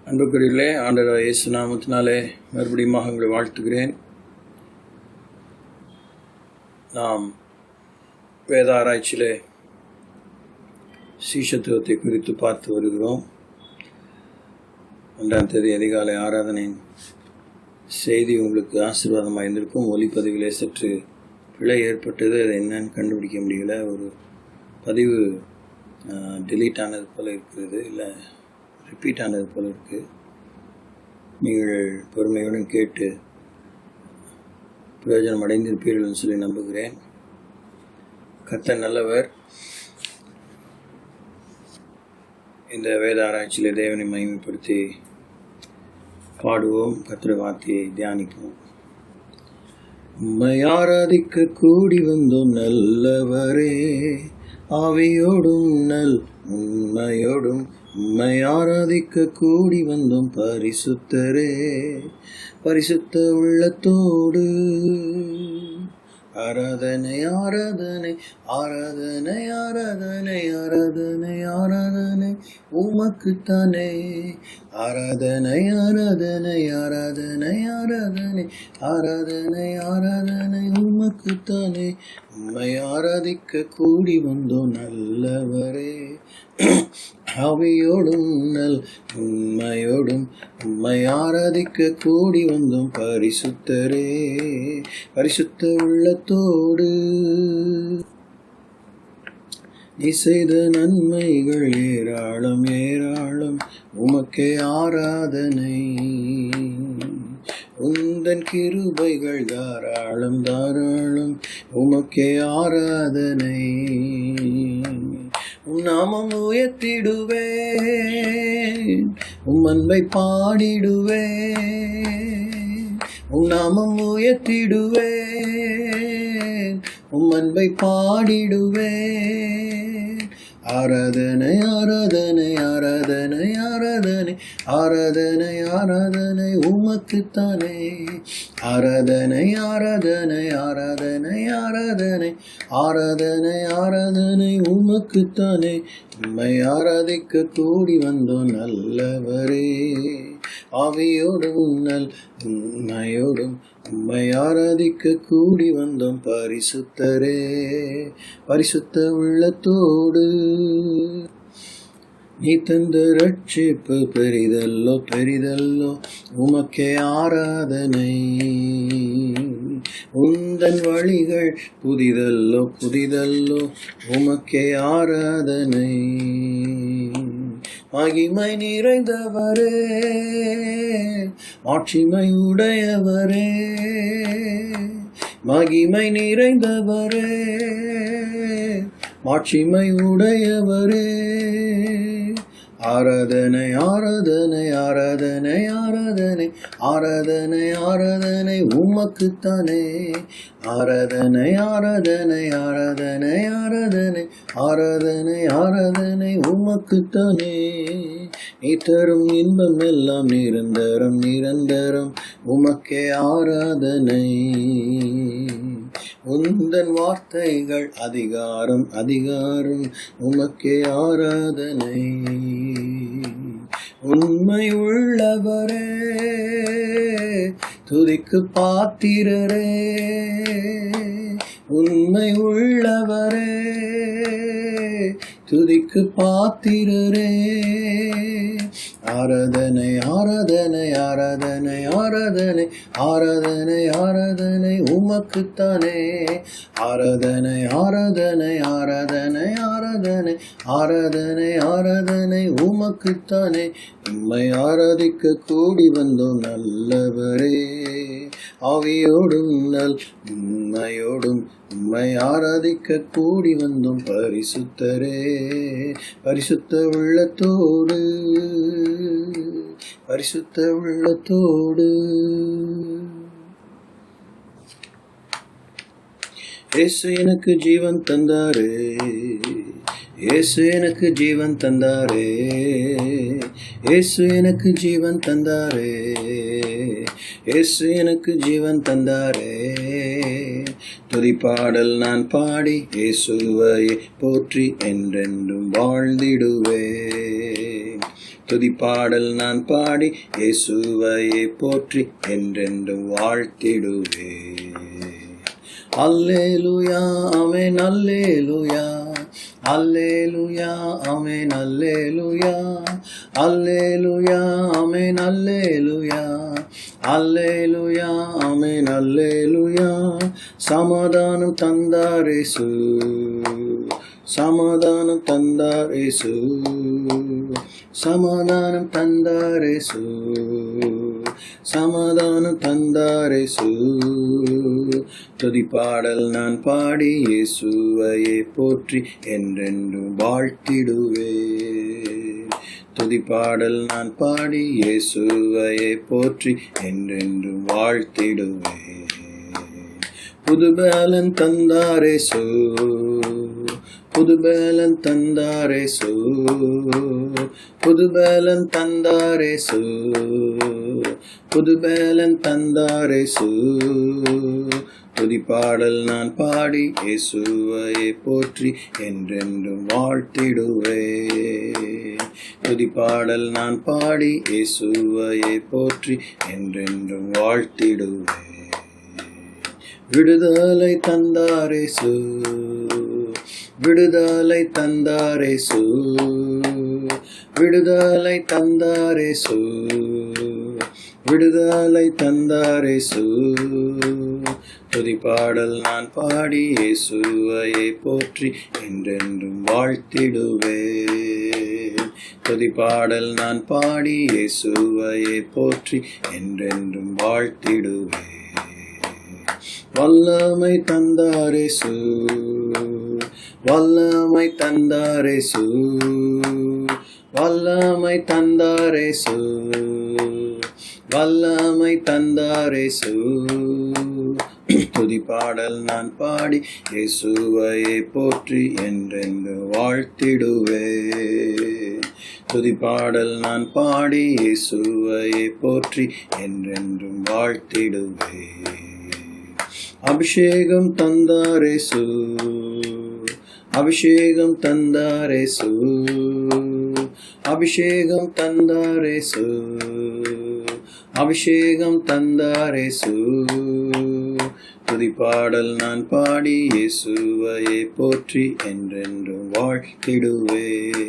அன்புக்குரியவர்களே, ஆண்டவர் இயேசு நாமத்தினாலே மறுபடியும் உங்களை வாழ்த்துகிறேன். நாம் வேத ஆராய்ச்சியிலே சீஷத்துவத்தை குறித்து பார்த்து வருகிறோம். 1ஆம் தேதி அதிகாலை ஆராதனையின் செய்தி உங்களுக்கு ஆசீர்வாதமாக இருந்திருக்கும். ஒலிப்பதிவிலே சற்று பிழை ஏற்பட்டது. அது என்னன்னு கண்டுபிடிக்க முடியல. ஒரு பதிவு டெலீட் ஆனது போல் இருக்கிறது, இல்லை ரிப்பீட் ஆனது போல் இருக்குது. நீங்கள் பொறுமையுடன் கேட்டு பிரயோஜனம் அடைந்திருப்பீர்கள் சொல்லி நம்புகிறேன். கர்த்தர் நல்லவர். இந்த வேத ஆராய்ச்சியில் தேவனை மகிமைப்படுத்தி பாடுவோம். கர்த்தர் வார்த்தையை தியானிப்போம். உம்மை ஆராதிக்க கூடி வந்தோம் நல்லவரே, ஆவியோடும் நல் உண்மையோடும் உம்மை ஆராதிக்க கூடி வந்தோம் பரிசுத்தரே, பரிசுத்த உள்ளத்தோடு ஆராதனை ஆராதனை ஆராதனை ஆராதனை ஆராதனை ஆராதனை உமக்குத்தானே. ஆராதனை ஆராதனை ஆராதனை ஆராதனை ஆராதனை ஆராதனை உமக்குத்தானே. உம்மை ஆராதிக்க கூடி வந்தோம் நல்லவரே, ஆவியோடும் நல் உண்மையோடும் உம்மை ஆராதிக்க கூடி வந்தோம் பரிசுத்தரே, பரிசுத்த உள்ளத்தோடு. நீ செய்த நன்மைகள் ஏராளம் ஏராளம், உமக்கே ஆராதனை. உந்தன் கிருபைகள் தாராளம் தாராளம், உமக்கே ஆராதனை. உம் நாமம் உயர்த்திடுவேன், உம் அன்பை பாடிடுவேன். உம் நாமம் உயர்த்திடுவேன், உம் அன்பை பாடிடுவேன். ஆராதனை ஆராதனை ஆராதனை ஆராதனை ஆராதனை ஆராதனை உமக்குத்தானே. ஆராதனை ஆராதனை ஆராதனை ஆராதனை ஆராதனை ஆராதனை உமக்குத்தானே. உம்மை ஆராதிக்க கூடி வந்தோம் நல்லவரே, ஆவியோடும் நல் உண்மையோடும் உம்மை ஆராதிக்க கூடி வந்தோம் பரிசுத்தரே, பரிசுத்த உள்ளத்தோடு. நீ தந்த ரட்சிப்பு பெரிதல்லோ பெரிதல்லோ, உமக்கே ஆராதனை. உந்தன் வழிகள் புதிதல்லோ புதிதல்லோ, உமக்கே ஆராதனை. மகிமை நிறைந்தவரே, மாட்சிமை உடையவரே, மகிமை நிறைந்தவரே, மாட்சிமை உடையவரே. ஆராதனை ஆராதனை ஆராதனை ஆராதனை ஆராதனை ஆராதனை உமக்குத்தானே. ஆராதனை ஆராதனை ஆராதனை ஆராதனை ஆராதனை ஆராதனை உமக்குத்தானே. நீ தரும் இன்பம் எல்லாம் நிரந்தரம் நிரந்தரம், உமக்கே ஆராதனை. உந்தன் வார்த்தைகள் அதிகாரம் அதிகாரம், உமக்கே ஆராதனை. உண்மை உள்ளவரே, துதிக்கு பாத்திரரே. உண்மை உள்ளவரே, துதிக்கு பாத்திரரே. ஆராதனை ஆராதனை ஆராதனை ஆராதனை ஆராதனை ஆராதனை உமக்குத்தானே. ஆராதனை ஆராதனை ஆராதனை ஆராதனை ஆராதனை ஆராதனை உமக்குத்தானே. உம்மை ஆராதிக்க கூடி வந்தோம் நல்லவரே, ஆவியோடும் நல் உண்மையோடும் உம்மை ஆராதிக்க கூடி வந்தோம் பரிசுத்தரே, பரிசுத்த உள்ளத்தோடு, பரிசுத்த உள்ளத்தோடு. இயேசு எனக்கு ஜீவன் தந்தாரே, இயேசு எனக்கு ஜீவன் தந்தாரே, இயேசு எனக்கு ஜீவன் தந்தாரே, இயேசு எனக்கு ஜீவன் தந்தாரே. துதிப்பாடல் நான் பாடி இயேசுவை போற்றி என்றென்றும் வாழ்ந்திடுவேன். துதிப்பாடல் நான் பாடி இயேசுவையே போற்றி என்றென்றும் வாழ்த்திடுவேன். அல்லேலூயா ஆமென் அல்லேலூயா, அல்லேலூயா ஆமென் அல்லேலூயா, அல்லேலூயா ஆமென் அல்லேலூயா, அல்லேலூயா ஆமென் அல்லேலூயா. சமாதானம் தந்தார் இயேசு, சமாதானம் தந்தார் இயேசு, சமாதானம் தந்தார் இயேசு, சமாதானம் தந்தார் இயேசு. துதிப்பாடல் நான் பாடி இயேசுவையே போற்றி என்றென்றும் வாழ்த்திடுவேன். துதிப்பாடல் நான் பாடி இயேசுவையே போற்றி என்றென்றும் வாழ்த்திடுவேன். புதுபலன் தந்தார் இயேசு, புதுபலன் தந்தார் இயேசு, புதுபலன் தந்தார் இயேசு, புதுபலன் தந்தார் இயேசு. துதிப்பாடல் நான் பாடி இயேசுவையே போற்றி என்றென்றும் வாழ்த்திடுவேன். துதிப்பாடல் நான் பாடி இயேசுவையே போற்றி என்றென்றும் வாழ்த்திடுவேன். விடுதலை தந்தார் இயேசு, விடுதலை தந்தார் இயேசு, விடுதலை தந்தார் இயேசு, விடுதலை தந்தார் இயேசு. துதிப்பாடல் நான் பாடி இயேசுவையே போற்றி என்றென்றும் வாழ்த்திடுவேன். துதிப்பாடல் நான் பாடி இயேசுவையே போற்றி என்றென்றும் வாழ்த்திடுவேன். வல்லமை தந்தார் இயேசு, வல்லமை தந்தார் இயேசு, வல்லமை தந்தார் இயேசு, வல்லமை தந்தார் இயேசு. துதிப்பாடல் நான் பாடி இயேசுவையே போற்றி என்றென்று வாழ்த்திடுவேன். துதிப்பாடல் நான் பாடி இயேசுவையே போற்றி என்றென்றும் வாழ்த்திடுவேன். அபிஷேகம் தந்தார் இயேசு, அபிஷேகம் தந்தார் இயேசு, அபிஷேகம் தந்தார் இயேசு, அபிஷேகம் தந்தார் இயேசு. துதிப்பாடல் நான் பாடி இயேசுவையே போற்றி என்றென்றும் வாழ்த்திடுவேன்.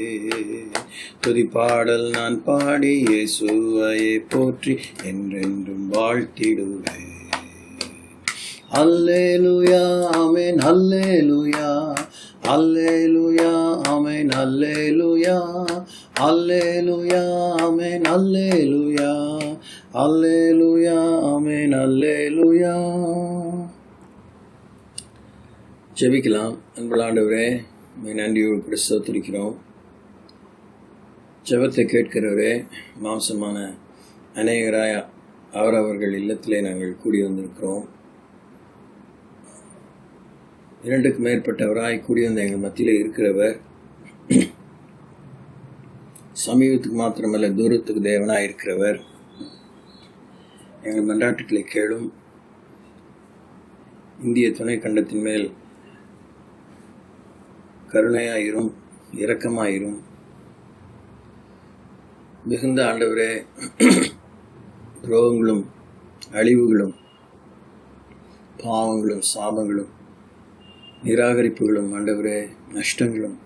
துதிப்பாடல் நான் பாடி இயேசுவையே போற்றி என்றென்றும் வாழ்த்திடுவேன். அல்லேலூயா ஆமென் அல்லேலூயா, அல்லேலூயா ஆமென் அல்லேலூயா, அல்லேலூயா ஆமென் அல்லேலூயா, அல்லேலூயா ஆமென் அல்லேலூயா. ஜெபிக்கலாம். அன்புள்ள ஆண்டவரே, நன்றியோடு கூட ஸ்தோத்திரிக்கிறோம். ஜெபத்தை கேட்கிறவரே, மாம்சமான அநேகராய் அவரவர்கள் இல்லத்திலே நாங்கள் கூடி வந்திருக்கிறோம். 2க்கு மேற்பட்டவராய் கூடி வந்த எங்கள் மத்தியிலே இருக்கிறவர், சமீபத்துக்கு மாத்திரமல்ல தூரத்துக்கு தேவனாய் இருக்கிறவர். எங்கள் மன்றாட்டுக்களை கேளும். இந்திய துணை கண்டத்தின் மேல் கருணையாயிரும், இரக்கமாயிரும். மிகுந்த ஆண்டவரே, துரோகங்களும் அழிவுகளும் பாவங்களும் சாபங்களும் நிராகரிப்புகளும் ஆண்டவரே, நஷ்டங்களும்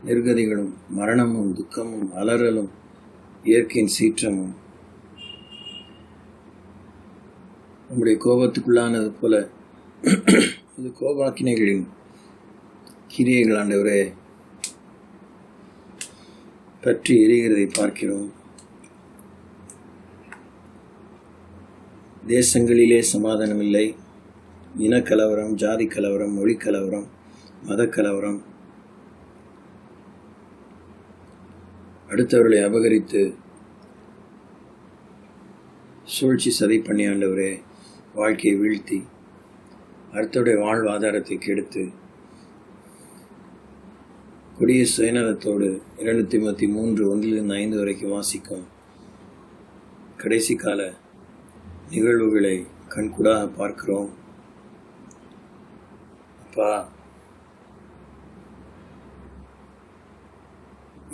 நிர்கதிகளும் மரணமும் துக்கமும் அலறலும் இயற்கையின் சீற்றமும் உங்களுடைய கோபத்துக்குள்ளானது போல இது கோபாக்கினைகளின் கிரியைகள் ஆண்டவரே பற்றி எரிகிறதை பார்க்கிறோம். தேசங்களிலே சமாதானம் இல்லை. இனக்கலவரம், ஜாதி கலவரம், மொழி கலவரம், மத கலவரம், அடுத்தவர்களை அபகரித்து சூழ்ச்சி சதி பண்ணி ஆண்டவரே வாழ்க்கையை வீழ்த்தி அடுத்தவருடைய வாழ்வாதாரத்தை கெடுத்து கொடிய சுயநலத்தோடு 2 தீமோத்தேயு 3:1-5 வரைக்கும் வாசிக்கும் கடைசி கால நிகழ்வுகளை கண்கூடாக பார்க்கிறோம். அப்பா,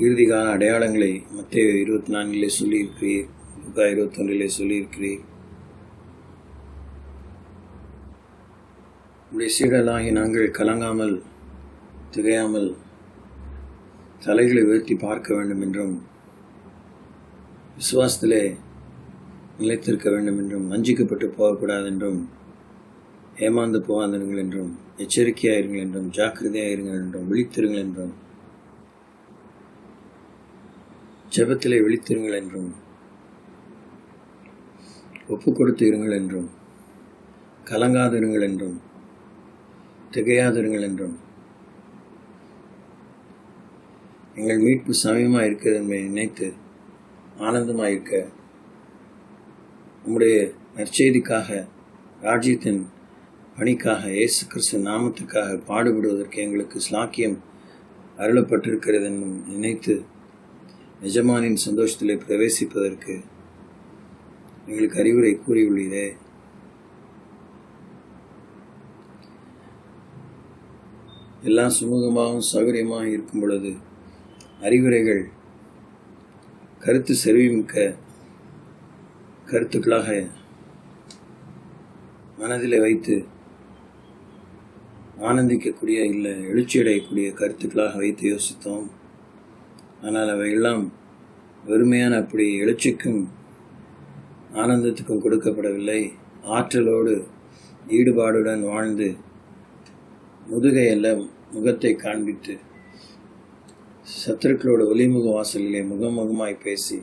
இறுதி கால அடையாளங்களை மத்தேயு 24 சொல்லியிருக்கிறீர், லூக்கா 21 சொல்லியிருக்கிறீர். உடைய சீடலாகி நாங்கள் கலங்காமல் திகையாமல் தலைகளை உயர்த்தி பார்க்க வேண்டும் என்றும், விசுவாசத்திலே நிலைத்திருக்க வேண்டும் என்றும், வஞ்சிக்கப்பட்டு போகக்கூடாது என்றும், ஏமாந்து போகாதீர்கள் என்றும், எச்சரிக்கையாயிருங்கள் என்றும், ஜாக்கிரதையாயிருங்கள் என்றும், விழித்திருங்கள் என்றும், ஜெபத்திலே விழித்திருங்கள் என்றும், ஒப்பு கொடுத்து இருங்கள் என்றும், கலங்காதிருங்கள் என்றும், திகையாதிருங்கள் என்றும், எங்கள் மீட்பு சமயமாக இருக்கிறது என்பதை நினைத்து ஆனந்தமாயிருக்க, உம்முடைய நற்செய்திக்காக, ராஜ்யத்தின் பணிக்காக, இயேசு கிறிஸ்து நாமத்துக்காக பாடுபடுவதற்கு எங்களுக்கு ஸ்லாக்கியம் அருளப்பட்டிருக்கிறது என்னும் நினைத்து எஜமானின் சந்தோஷத்திலே பிரவேசிப்பதற்கு எங்களுக்கு அறிவுரை கூறியுள்ளீரே. எல்லாம் சுமூகமாகவும் சௌகரியமாக இருக்கும் பொழுது அறிவுரைகள் கருத்து செறிவுமிக்க கருத்துக்களாக மனதில் வைத்து ஆனந்திக்கக்கூடிய இல்லை எழுச்சியடையக்கூடிய கருத்துக்களாக வைத்து யோசித்தோம். ஆனால் அவையெல்லாம் வெறுமையான அப்படி எழுச்சிக்கும் ஆனந்தத்துக்கும் கொடுக்கப்படவில்லை. ஆற்றலோடு ஈடுபாடுடன் வாழ்ந்து முதுகையல்ல முகத்தை காண்பித்து சத்துருக்களோட ஒலிமுக வாசலிலே முகமுகமாய் பேசி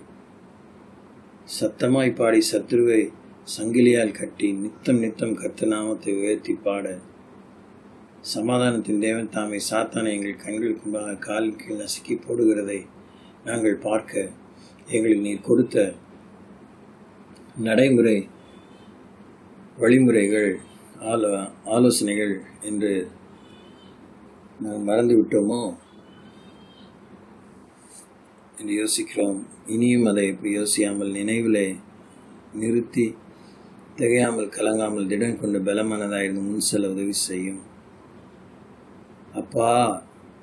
சத்தமாய் பாடி சத்துருவை சங்கிலியால் கட்டி நித்தம் நித்தம் கர்த்தர் நாமத்தை உயர்த்தி பாட சமாதானத்தின் தேவன் தாமே சாத்தானை எங்கள் கண்களுக்கு முன்பாக காலின் கீழ் நசுக்கி போடுகிறதை நாங்கள் பார்க்க எங்களில் நீர் கொடுத்த நடைமுறை வழிமுறைகள் ஆலோசனைகள் என்று நாங்கள் மறந்து விட்டோமோ என்று யோசிக்கிறோம். இனியும் அதை இப்படி யோசியாமல் நினைவிலே நிறுத்தி திகையாமல் கலங்காமல் திடம் கொண்டு பலமானதாயிருந்து முன் செல்ல உதவி செய்யும். அப்பா,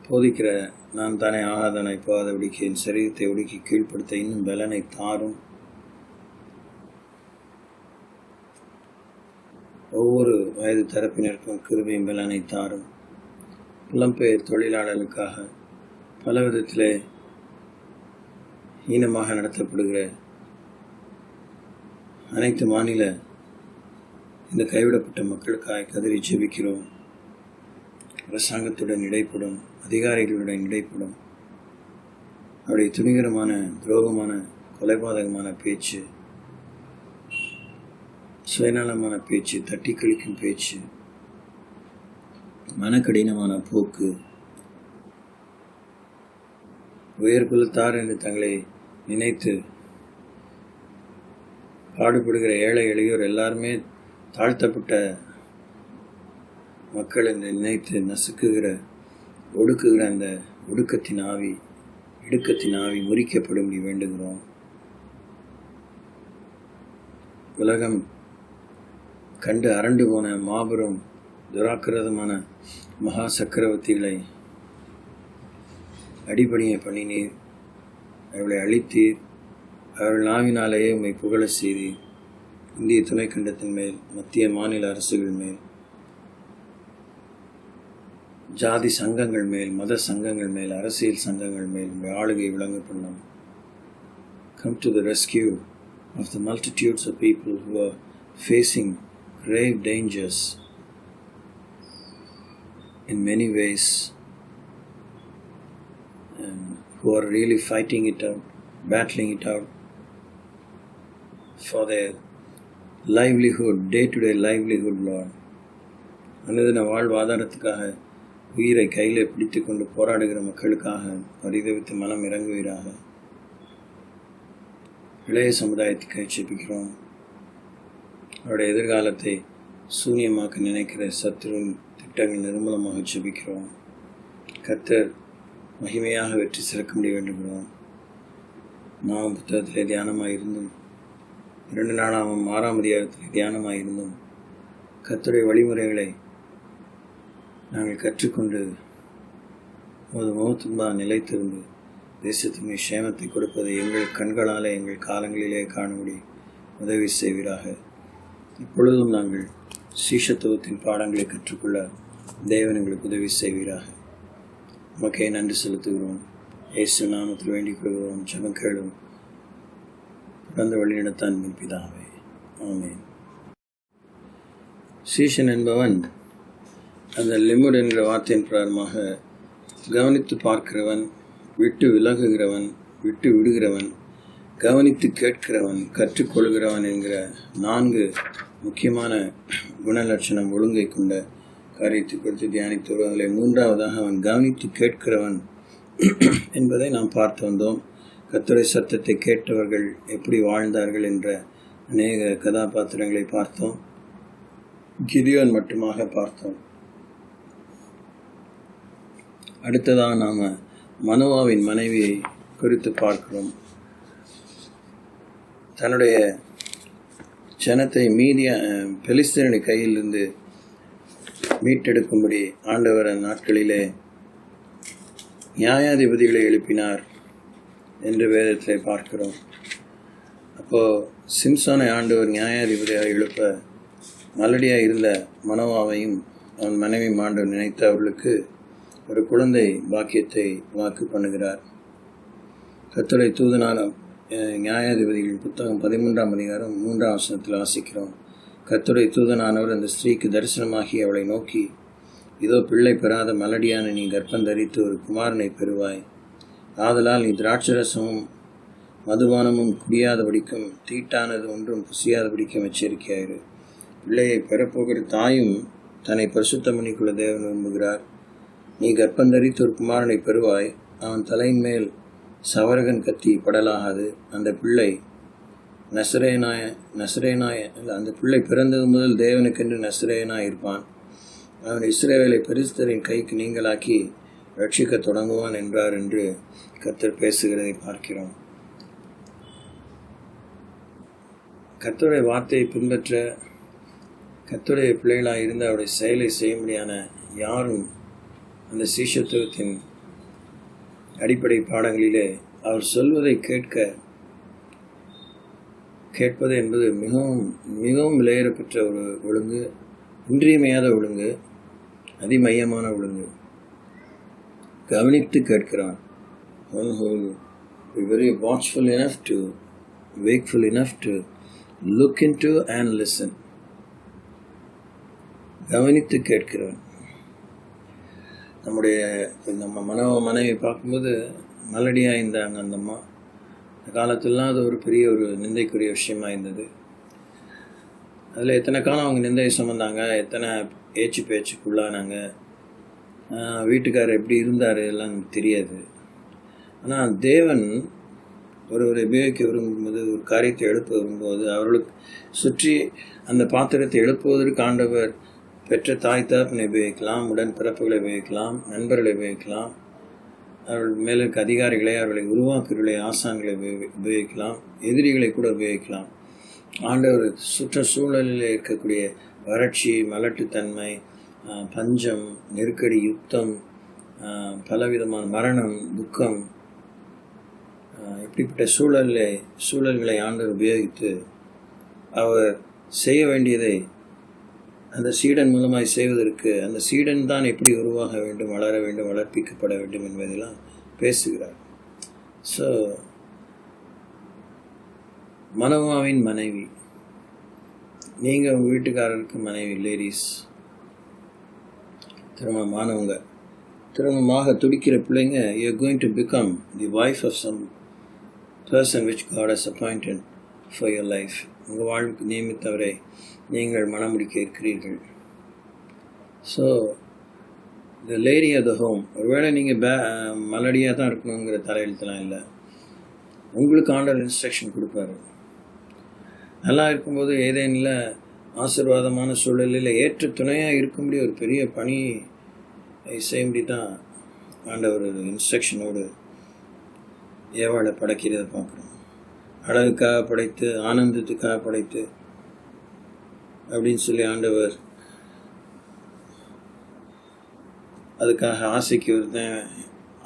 போதிக்கிற நான் தானே ஆகாதனை போகாத ஒடுக்கி என் சரீரத்தை ஒடுக்கி கீழ்ப்படுத்த இன்னும் பலனை தாரும். ஒவ்வொரு வயது தரப்பினருக்கும் கிருபையும் பலனை தாரும். புலம்பெயர் தொழிலாளர்களுக்காக பல விதத்திலே ஈனமாக நடத்தப்படுகிற அனைத்து மாநில இந்த கைவிடப்பட்ட மக்களுக்காக கதறி ஜெபிக்கிறோம். அரசாங்கத்துடன் இடைப்படும், அதிகாரிகளுடன் இடைப்படும் அவருடைய துணிகரமான துரோகமான கொலைபாதகமான பேச்சு, சுயநலமான பேச்சு, தட்டி கழிக்கும் பேச்சு, மனக்கடினமான போக்கு, உயர்குலத்தார் என்று தங்களை நினைத்து பாடுபடுகிற ஏழை எளியோர் எல்லாருமே தாழ்த்தப்பட்ட மக்கள் என்று நினைத்து நசுக்குகிற ஒடுக்குகிற அந்த ஒடுக்கத்தின் ஆவி, இடுக்கத்தின் ஆவி முறிக்கப்படும்படி வேண்டுகிறோம். உலகம் கண்டு அரண்டு போன மாபெரும் துராக்கிரதமான மகா சக்கரவர்த்திகளை அடிபணிய பண்ணினீர், அவர்களை அழித்தீர், அவர்கள் நாவினாலேயே உம்மை புகழ செய்தீர். இந்திய துணைக்கண்டத்தின் மேல், மத்திய மாநில அரசுகள் மேல், ஜாதி சங்கங்கள் மேல், மத சங்கங்கள் மேல், அரசியல் சங்கங்கள் மேல் உங்கள் ஆளுகை விளங்க பண்ணும். Come to the rescue of the multitudes of people who are facing grave dangers in many ways, and who are really fighting it out, battling it out for their livelihood, day-to-day livelihood, Lord. அனுதின வாழ்வாதாரத்துக்காக உயிரை கையிலே பிடித்து கொண்டு போராடுகிற மக்களுக்காக பரிதவித்து மனம் இறங்குவீராக. இளைய சமுதாயத்துக்கு ஜெபிக்கிறோம். அவருடைய எதிர்காலத்தை சூன்யமாக்க நினைக்கிற சத்துருவின் திட்டங்கள் நிர்மூலமாக ஜெபிக்கிறோம். கர்த்தர் மகிமையாக வெற்றி சிறக்க முடிய வேண்டுகிறோம். நாம் புத்தகத்திலே தியானமாயிருந்தும் 2 நாளாகவும் 6ஆம் அதிகாரத்திலே தியானமாயிருந்தும் கர்த்தருடைய வழிமுறைகளை நாங்கள் கற்றுக்கொண்டு முகத்தும்பா நிலைத்திருந்து தேசத்துக்கு சேமத்தை கொடுப்பதை எங்கள் கண்களாலே எங்கள் காலங்களிலே காணும்படி உதவி செய்வீராக. இப்பொழுதும் நாங்கள் சீஷத்துவத்தின் பாடங்களை கற்றுக்கொள்ள தேவன் எங்களுக்கு உதவி செய்வீராக. உமக்கே நன்றி செலுத்துகிறோம். இயேசு நாமத்தில் வேண்டிக் கொள்கிறோம். ஜெபம் கேளும் பிறந்த வழியிடத்தான் பிதாவே, ஆமென். சீஷன் என்பவன் அந்த லிமுட் என்கிற வார்த்தையின் பிரகாரமாக கவனித்து பார்க்கிறவன், விட்டு விலகுகிறவன், விட்டு விடுகிறவன், கவனித்து கேட்கிறவன், கற்றுக்கொள்கிறவன் என்கிற 4 முக்கியமான குணலட்சணம் ஒழுங்கை கொண்ட காரியத்தை குறித்து தியானித்து வருவதில் 3ஆவதாக அவன் கவனித்து கேட்கிறவன் என்பதை நாம் பார்த்து வந்தோம். கர்த்தருடைய சத்தத்தை கேட்டவர்கள் எப்படி வாழ்ந்தார்கள் என்ற அநேக கதாபாத்திரங்களை பார்த்தோம். கிதியோன் மட்டுமாக பார்த்தோம். அடுத்ததாக நாம் மனோவாவின் மனைவியை குறித்து பார்க்கிறோம். தன்னுடைய ஜனத்தை பெலிஸ்தரின் கையிலிருந்து மீட்டெடுக்கும்படி ஆண்டவர் நாட்களிலே நியாயாதிபதிகளை எழுப்பினார் என்று வேதத்தில் பார்க்கிறோம். அப்போது சிம்சோனை ஆண்டவர் நியாயாதிபதியாக எழுப்ப மலடியாக இருந்த மனோவாவையும் அவன் மனைவி ஆண்டவர் நினைத்து அவர்களுக்கு ஒரு குழந்தை பாக்கியத்தை வாக்கு பண்ணுகிறார். கர்த்தருடைய தூதனான நியாயாதிபதிகள் புத்தகம் 13ஆம் அதிகாரம் 3ஆம் வசனத்தில் வாசிக்கிறோம். கர்த்தருடைய தூதனானவர் அந்த ஸ்திரீக்கு தரிசனமாகி அவளை நோக்கி, இதோ பிள்ளை பெறாத மலடியான நீ கர்ப்பம் தரித்து ஒரு குமாரனை பெறுவாய். ஆதலால் நீ திராட்சரசமும் மதுபானமும் குடியாதபடிக்கும் தீட்டானது ஒன்றும் புசியாதபடிக்கும் எச்சரிக்கையாயிரு. பிள்ளையை பெறப்போகிற தாயும் தன்னை பரிசுத்தம் பண்ணிக்கொள்ள தேவன் விரும்புகிறார். நீ கர்ப்பம் தரித்து ஒரு குமாரனை பெறுவாய். அவன் தலையின் மேல் சவரகன் கத்தி படலாகாது. அந்த பிள்ளை அந்த பிள்ளை பிறந்தது முதல் தேவனுக்கென்று நசரேயனாய் இருப்பான். அவன் இஸ்ரவேலை பெலிஸ்தரின் கைக்கு நீங்களாக்கி ரட்சிக்க தொடங்குவான் என்றார் என்று கர்த்தர் பேசுகிறதை பார்க்கிறோம். கர்த்தருடைய வார்த்தையை பின்பற்ற கர்த்தருடைய பிள்ளைகளாக இருந்து அவருடைய செயலை செய்யும்படியான யாரும் அந்த சீஷத்துவத்தின் அடிப்படை பாடங்களிலே அவர் சொல்வதை கேட்பது என்பது மிகவும் மிகவும் விலையேறப்பெற்ற ஒரு ஒழுங்கு, இன்றியமையாத ஒழுங்கு, அதிமையமான ஒழுங்கு. கவனித்து கேட்கிறான். One who will be very watchful enough to, wakeful enough to look into and listen. கவனித்து கேட்கிறவன். நம்ம மனைவி பார்க்கும்போது மலடியாக இருந்தாங்க அந்த அம்மா. அந்த காலத்திலாம் அது ஒரு பெரிய ஒரு நிந்தைக்குரிய விஷயமா இருந்தது. அதில் எத்தனை காலம் அவங்க நிந்தையை சுமந்தாங்க, எத்தனை ஏச்சு பேச்சுக்குள்ளானாங்க, வீட்டுக்காரர் எப்படி இருந்தார் எல்லாம் தெரியாது. ஆனால் தேவன் ஒருவரை உபயோகிக்க விரும்பும்போது, ஒரு காரியத்தை எழுப்ப விரும்பும்போது, அவர்களுக்கு சுற்றி அந்த பாத்திரத்தை எழுப்புவதற்கு ஆண்டவர் பெற்ற தாய் தகப்பனை உபயோகிக்கலாம், உடன் பிறப்புகளை உபயோகிக்கலாம், நண்பர்களை உபயோகிக்கலாம், அவர்கள் மேலே இருக்க அதிகாரிகளை, அவர்களை உருவாக்குகளை, ஆசான்களை உபயோகிக்கலாம், எதிரிகளை கூட உபயோகிக்கலாம். ஆண்டவர் சுற்றுச்சூழலில் இருக்கக்கூடிய வறட்சி, மலட்டுத்தன்மை, பஞ்சம், நெருக்கடி, யுத்தம், பலவிதமான மரணம், துக்கம், இப்படிப்பட்ட சூழல்களை ஆண்டவர் உபயோகித்து அவர் செய்ய வேண்டியதை அந்த சீடன் மூலமாய் செய்வதற்கு அந்த சீடன் தான் எப்படி உருவாக வேண்டும், வளர வேண்டும், வளர்ப்பிக்கப்பட வேண்டும் என்பதெல்லாம் பேசுகிறார். ஸோ மனோவாவின் மனைவி, நீங்கள் உங்கள் வீட்டுக்காரருக்கு மனைவி, லேடிஸ், திருமணமானவங்க, திருமணமாக துடிக்கிற பிள்ளைங்க, you are going to become the wife of some person which God has appointed for your life. உங்கள் வாழ்வுக்கு நியமித்தவரை நீங்கள் மனம் முடிக்க இருக்கிறீர்கள். So the lady of the home, ஒருவேளை நீங்கள் மலடியாக தான் இருக்கணுங்கிற தலையெழுத்தலாம் இல்லை. உங்களுக்கு ஆண்டவர் இன்ஸ்ட்ரக்ஷன் கொடுப்பாரு. நல்லா இருக்கும்போது ஏதேனில் ஆசீர்வாதமான சூழலில் ஏற்ற துணையாக இருக்கும்படி ஒரு பெரிய பணி செய்யும்படி தான் ஆண்டவர் இன்ஸ்ட்ரக்ஷனோடு ஏவாளை படைக்கிறத பார்க்குறோம். அழகுக்காக படைத்து, ஆனந்தத்துக்காக படைத்து அப்படின்னு சொல்லி ஆண்டவர் அதுக்காக ஆசைக்கு ஒருத்தன்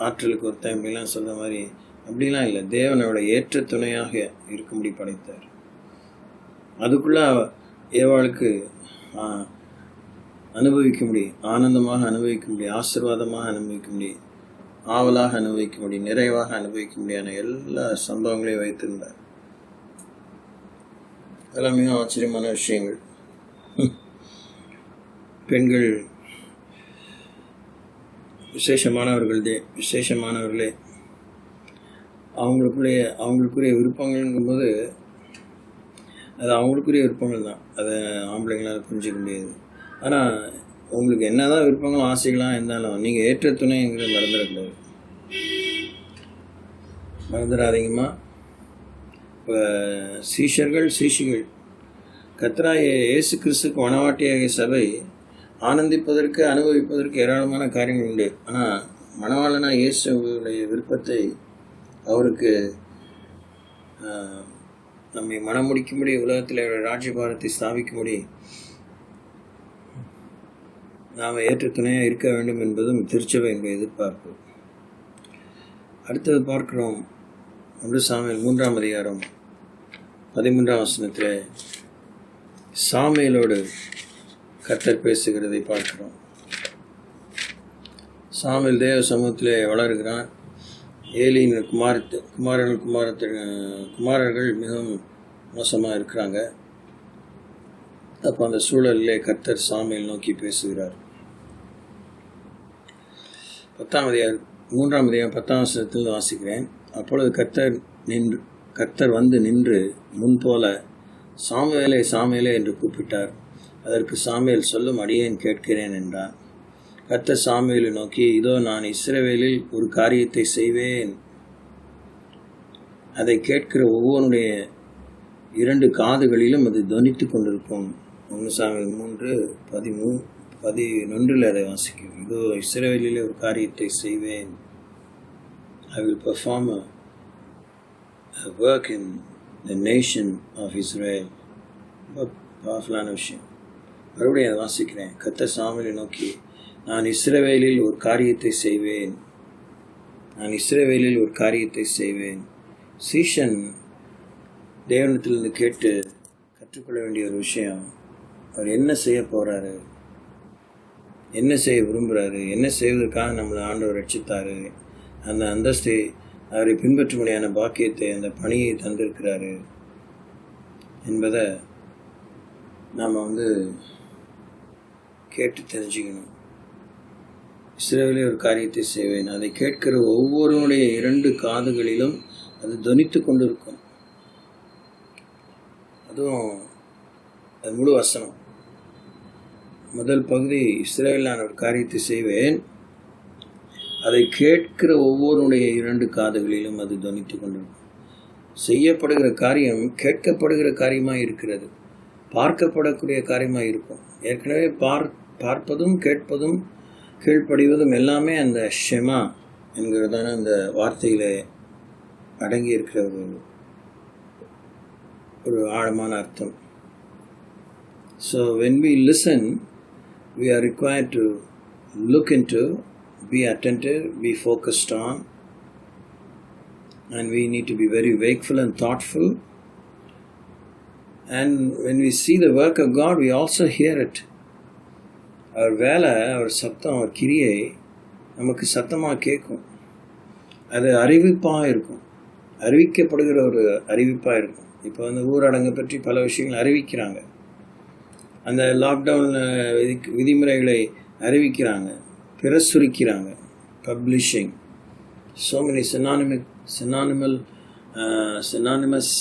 ஆற்றலுக்கு ஒருத்தன் இப்படிலாம் சொல்கிற மாதிரி அப்படிலாம் இல்லை. தேவனோட ஏற்ற துணையாக இருக்கும்படி படைத்தார். அதுக்குள்ளே ஏவாளுக்கு அனுபவிக்க முடியும், ஆனந்தமாக அனுபவிக்க முடியும், ஆசீர்வாதமாக அனுபவிக்க முடியும், ஆவலாக அனுபவிக்க முடியும், நிறைவாக அனுபவிக்க முடியாத எல்லா சம்பவங்களையும் வைத்திருந்தார். அதெல்லாம் மிக ஆச்சரியமான விஷயங்கள். பெண்கள் விசேஷமானவர்களே அவங்களுக்குரிய விருப்பங்கள்ங்கும்போது அது அவங்களுக்குரிய விருப்பங்கள் தான். அதை ஆம்பளைங்களால் புரிஞ்சிக்க முடியாது. ஆனால் உங்களுக்கு என்ன தான் விருப்பங்களும் ஆசைகளாக இருந்தாலும் நீங்கள் ஏற்ற துணைங்கிறத மறந்துடக்கூடாது. மறந்துடாதீங்கம்மா. இப்போ சீஷிகள் கர்த்தராகிய இயேசு கிறிஸ்துக்கு மணவாட்டியாகிய சபை ஆனந்திப்பதற்கு அனுபவிப்பதற்கு ஏராளமான காரியங்கள் உண்டு. ஆனால் மணவாளனா இயேசுடைய விருப்பத்தை அவருக்கு நம்மை மனம் முடிக்கும்படி உலகத்தில் ராஜ்யபாரத்தை ஸ்தாபிக்கும்படி நாம் ஏற்ற துணையாக இருக்க வேண்டும் என்பதும் திருச்சபையினுடைய எதிர்பார்ப்பு. அடுத்தது பார்க்கிறோம் 1 சாமுவேல் 3ஆம் அதிகாரம் 13ஆம் வசனத்தில் சாமுவேலோடு கர்த்தர் பேசுகிறதை பார்க்கிறோம். சாமுவேல் தேவ சமூகத்திலே வளர்கிறான். ஏலியின் குமாரர்கள் மிகவும் மோசமாக இருக்கிறாங்க. அப்போ அந்த சூழலிலே கர்த்தர் சாமுவேல் நோக்கி பேசுகிறார். 3ஆம் அதிகாரம் 10ஆம் வசனத்தில் வாசிக்கிறேன். அப்பொழுது கர்த்தர் வந்து நின்று முன்போல சாமுவேலே என்று கூப்பிட்டார். அதற்கு சாமுவேல் சொல்லும் அடியேன் கேட்கிறேன் என்றான். கர்த்தர் சாமுவேலை நோக்கி, இதோ நான் இஸ்ரவேலில் ஒரு காரியத்தை செய்வேன். அதை கேட்கிற ஒவ்வொருடைய 2 காதுகளிலும் அது துவனித்து கொண்டிருக்கும். 1 சாமுவேல் 3:11 அதை வாசிக்கும். இதோ இஸ்ரவேலில் ஒரு காரியத்தை செய்வேன். I will perform a work in the nation of Israel. பவர்ஃபுல்லான விஷயம். மறுபடியும் அதை வாசிக்கிறேன். கர்த்தர் சாமுவேலை நோக்கி, நான் இஸ்ரவேலில் ஒரு காரியத்தை செய்வேன். சீஷன் தேவனிடத்திலிருந்து கேட்டு கற்றுக்கொள்ள வேண்டிய ஒரு விஷயம், அவர் என்ன செய்ய போகிறாரு, என்ன செய்ய விரும்புகிறாரு, என்ன செய்வதற்காக நம்மளை ஆண்டவர் ரட்சித்தாரு, அந்த அந்தஸ்தை அவரை பின்பற்றும்படியான பாக்கியத்தை, அந்த பணியை தந்திருக்கிறாரு என்பதை நாம் கேட்டு தெரிஞ்சுக்கணும். இஸ்ரவேலில் ஒரு காரியத்தை செய்வேன். அதை கேட்கிற ஒவ்வொருவனுடைய 2 காதுகளிலும் அது துவனித்து கொண்டிருக்கும். அதுவும் அது முழு வசனம். முதல் பகுதி, இஸ்ரவேலில் நான் ஒரு காரியத்தை செய்வேன், அதை கேட்கிற ஒவ்வொருடைய 2 காதுகளிலும் அது துவனித்து கொண்டிருக்கும். செய்யப்படுகிற காரியம் கேட்கப்படுகிற காரியமாக இருக்கிறது, பார்க்கப்படக்கூடிய காரியமாக இருக்கும். ஏற்கனவே பார்ப்பதும் கேட்பதும் கீழ்ப்படிவதும் எல்லாமே அந்த ஷெமா என்கிறதான அந்த வார்த்தையில் அடங்கி இருக்கிற ஒரு ஆழமான அர்த்தம். So when we listen, we are required to look into, be attentive, be focused on, and we need to be very wakeful and thoughtful. And when we see the work of God, we also hear it. அவர் வேலை, அவர் சத்தம், அவர் கிரியை நமக்கு சத்தமாக கேட்கும். அது அறிவிப்பாக இருக்கும், அறிவிக்கப்படுகிற ஒரு அறிவிப்பாக இருக்கும். இப்போ ஊரடங்கை பற்றி பல விஷயங்கள் அறிவிக்கிறாங்க, அந்த லாக்டவுன் விதிமுறைகளை அறிவிக்கிறாங்க, பிரசுரிக்கிறாங்க. பப்ளிஷிங், so many synonymous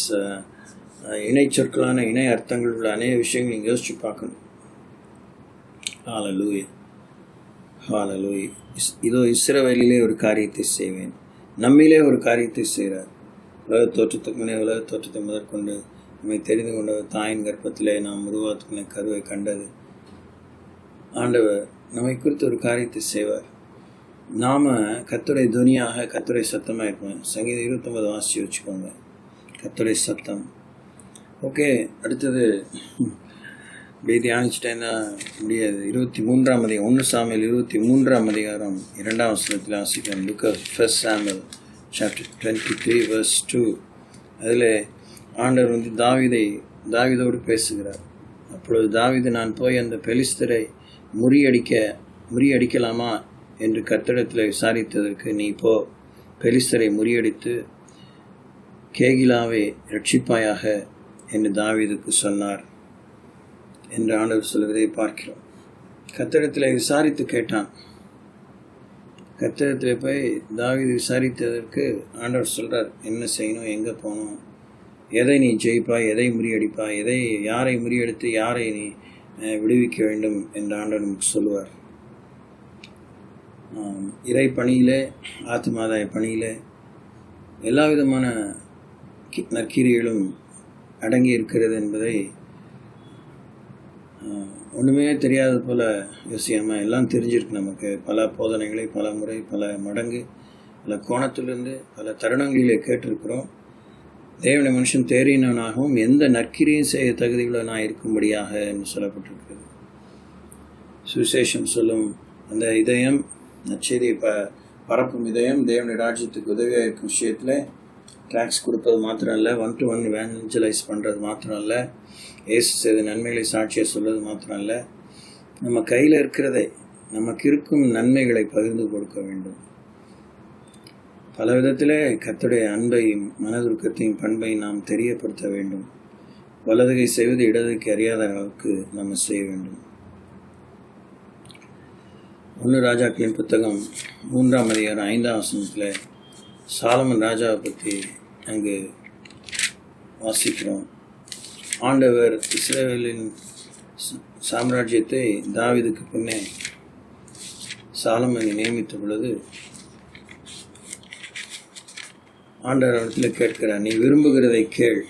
இணை சொற்களான இணை அர்த்தங்கள் உள்ள அநேக விஷயங்கள் நீங்கள் யோசிச்சு பார்க்கணும். ஹல்லேலூயா, ஹல்லேலூயா. இதோ இஸ்ரவேலிலே ஒரு காரியத்தை செய்வேன். நம்மிலே ஒரு காரியத்தை செய்கிறார். உலக தோற்றத்தை முதற்கொண்டு நம்மை தெரிந்து கொண்டவர், தாயின் கர்ப்பத்திலே நாம் உருவாத்துக்குள்ள கருவை கண்டது. ஆண்டவர் நம்மை குறித்து ஒரு காரியத்தை செய்வார். நாம் கர்த்தருடைய துனியாக, கர்த்தருடைய சத்தமாக இருப்போம். சங்கீதம் 29 வாசிச்சு வச்சுக்கோங்க, கர்த்தருடைய சத்தம். ஓகே, அடுத்தது இப்படி தியானிச்சிட்டேன்னா முடியாது. 23ஆம் அதிகாரம் 1 சாமுவேல் 23ஆம் அதிகாரம் 2ஆம் வசனத்தில் வாசிக்கிறோம். Book of 1 Samuel chapter 23 verse 2. அதில் ஆண்டவர் தாவீதோடு பேசுகிறார். அப்பொழுது தாவீது, நான் போய் அந்த பெலிஸ்தரை முறியடிக்கலாமா என்று கர்த்தரிடத்தில் விசாரித்ததற்கு, நீ போ, பெலிஸ்தரை முறியடித்து கேகிலாவை ரட்சிப்பாயாக என்று தாவீதுக்கு சொன்னார் என்று ஆண்டவர் சொல்வதை பார்க்கிறோம். கர்த்தரிடத்தில் விசாரித்து கேட்டான். கர்த்தரிடத்தில் போய் தாவீது விசாரித்ததற்கு ஆண்டவர் சொல்கிறார், என்ன செய்யணும், எங்கே போகணும், எதை நீ ஜெயிப்பாய், எதை முறியடிப்பாய், யாரை முறியடித்து யாரை நீ விடுவிக்க வேண்டும் என்று ஆண்டவர் நமக்கு சொல்லுவார். இறை பணியிலே, ஆத்மாதாய பணியிலே எல்லா விதமான நற்கிரிகளும் அடங்கி இருக்கிறது என்பதை ஒன்றுமே தெரியாத போல் யோசியாமல் எல்லாம் தெரிஞ்சிருக்கு. நமக்கு பல போதனைகளை பல முறை பல மடங்கு பல கோணத்திலிருந்து பல தருணங்களிலே கேட்டிருக்கிறோம். தேவனுடைய மனுஷன் தேறினவனாகவும் எந்த நற்கிரியும் செய்ய தகுதியுள்ளவனாக இருக்கும்படியாக என்று சொல்லப்பட்டிருக்கிறது. சுவிசேஷம் சொல்லும் அந்த இதயம், நற்செய்தியை பரப்பும் இதயம், தேவனுடைய ராஜ்யத்துக்கு உதவியாக இருக்கும் விஷயத்தில் ட்ராக்ஸ் கொடுப்பது மாத்திரம் இல்லை, 1-to-1 இவாஞ்சலைஸ் பண்ணுறது மாத்திரம் இல்லை, ஏசு செய்த நன்மைகளை சாட்சியாக சொல்வது மாத்திரம் இல்லை, நம்ம கையில் இருக்கிறதை, நமக்கு இருக்கும் நன்மைகளை பகிர்ந்து கொடுக்க வேண்டும். பல விதத்தில் கர்த்தருடைய அன்பையும் மனதுருக்கத்தையும் பண்பையும் நாம் தெரியப்படுத்த வேண்டும். வலதுகை செய்வது இடதுகை அறியாத அளவுக்கு நம்ம செய்ய வேண்டும். 1 ராஜாக்களின் புத்தகம் 3ஆம் அதிகாரம் 5ஆம் வசனத்தில் சாலமன் ராஜாவை பற்றி அங்கு வாசிக்கிறோம். ஆண்டவர் இஸ்ரவேலின் சாம்ராஜ்யத்தை தாவீதுக்கு பின்னே சாலமனை நியமித்த பொழுது ஆண்டவர் இடத்துல கேட்கிறார், நீ விரும்புகிறதை கேள்,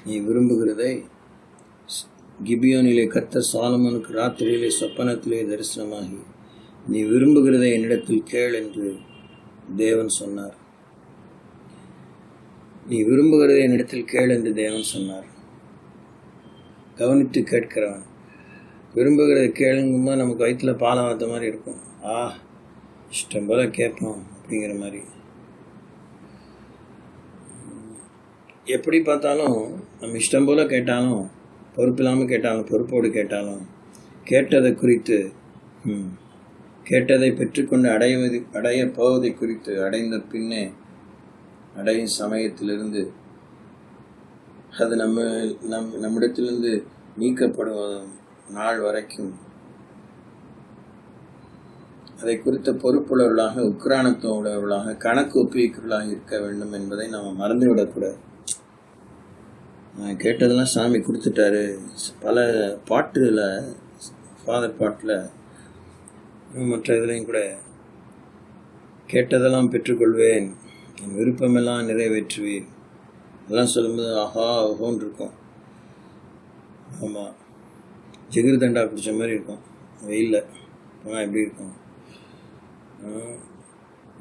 நீ விரும்புகிறதை. கிபியோனிலே கர்த்தர் சாலமோனுக்கு ராத்திரியிலே சொப்பனத்திலே தரிசனமாகி, நீ விரும்புகிறதை என்னிடத்தில் கேள் என்று தேவன் சொன்னார். நீ விரும்புகிறதை என்னிடத்தில் கேள் என்று தேவன் சொன்னார். கவனித்து கேட்கிறவன் விரும்புகிறதை கேளுங்கும்போது நமக்கு வயிற்றில் பாலம் வார்த்த மாதிரி இருக்கும். இஷ்டம் போல கேட்போம் அப்படிங்கிற மாதிரி. எப்படி பார்த்தாலும் நம்ம இஷ்டம் போல கேட்டாலும், பொறுப்பில்லாமல் கேட்டாலும், பொறுப்போடு கேட்டாலும், கேட்டதை குறித்து கேட்டதை பெற்றுக்கொண்டு அடைய போவதை குறித்து, அடைந்த பின்னே அடையும் சமயத்திலிருந்து அது நம்மிடத்திலிருந்து நீக்கப்படும் நாள் வரைக்கும் அதை குறித்த பொறுப்புள்ளவர்களாக, உக்ரானத்துவம் உள்ளவர்களாக, கணக்கு ஒப்புவிக்கிறவர்களாக இருக்க வேண்டும் என்பதை நம்ம மறந்துவிடக்கூடாது. நான் கேட்டதெல்லாம் சாமி கொடுத்துட்டாரு. பல பாட்டில், ஃபாதர் பாட்டில் மற்ற இதுலையும் கூட கேட்டதெல்லாம் பெற்றுக்கொள்வேன், என் விருப்பமெல்லாம் நிறைவேற்றுவேன் அதெல்லாம் சொல்லும்போது ஓஹோன்னு இருக்கும். ஆமாம், ஜிகிரு தண்டா பிடிச்ச மாதிரி இருக்கும் வெயிலில். எப்படி இருக்கும்,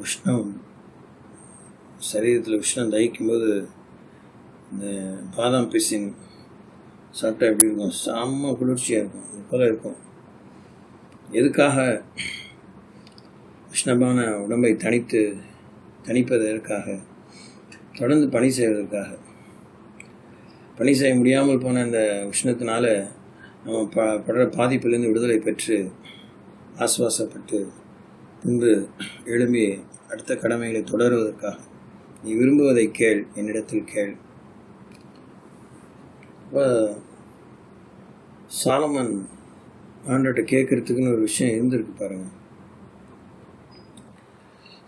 உஷ்ணம் சரீரத்தில் உஷ்ணம் தகிக்கும்போது இந்த பாதாம் பிசின் சாப்பிட்டா எப்படி இருக்கும், செம்ம குளிர்ச்சியாக இருக்கும். இது போல் இருக்கும். எதுக்காக? உஷ்ணமான உடம்பை தணிப்பதற்காக, தொடர்ந்து பணி செய்வதற்காக. பணி செய்ய முடியாமல் போன அந்த உஷ்ணத்தினால நம்ம படுற பாதிப்பிலிருந்து விடுதலை பெற்று ஆசுவாசப்பட்டு பின்பு எழும்பி அடுத்த கடமைகளை தொடருவதற்காக. நீ விரும்புவதை கேள், என்னிடத்தில் கேள். இப்போ சாலமன் ஆண்டவர்கிட்ட கேட்கறதுக்குன்னு ஒரு விஷயம் இருந்திருக்கு பாருங்க.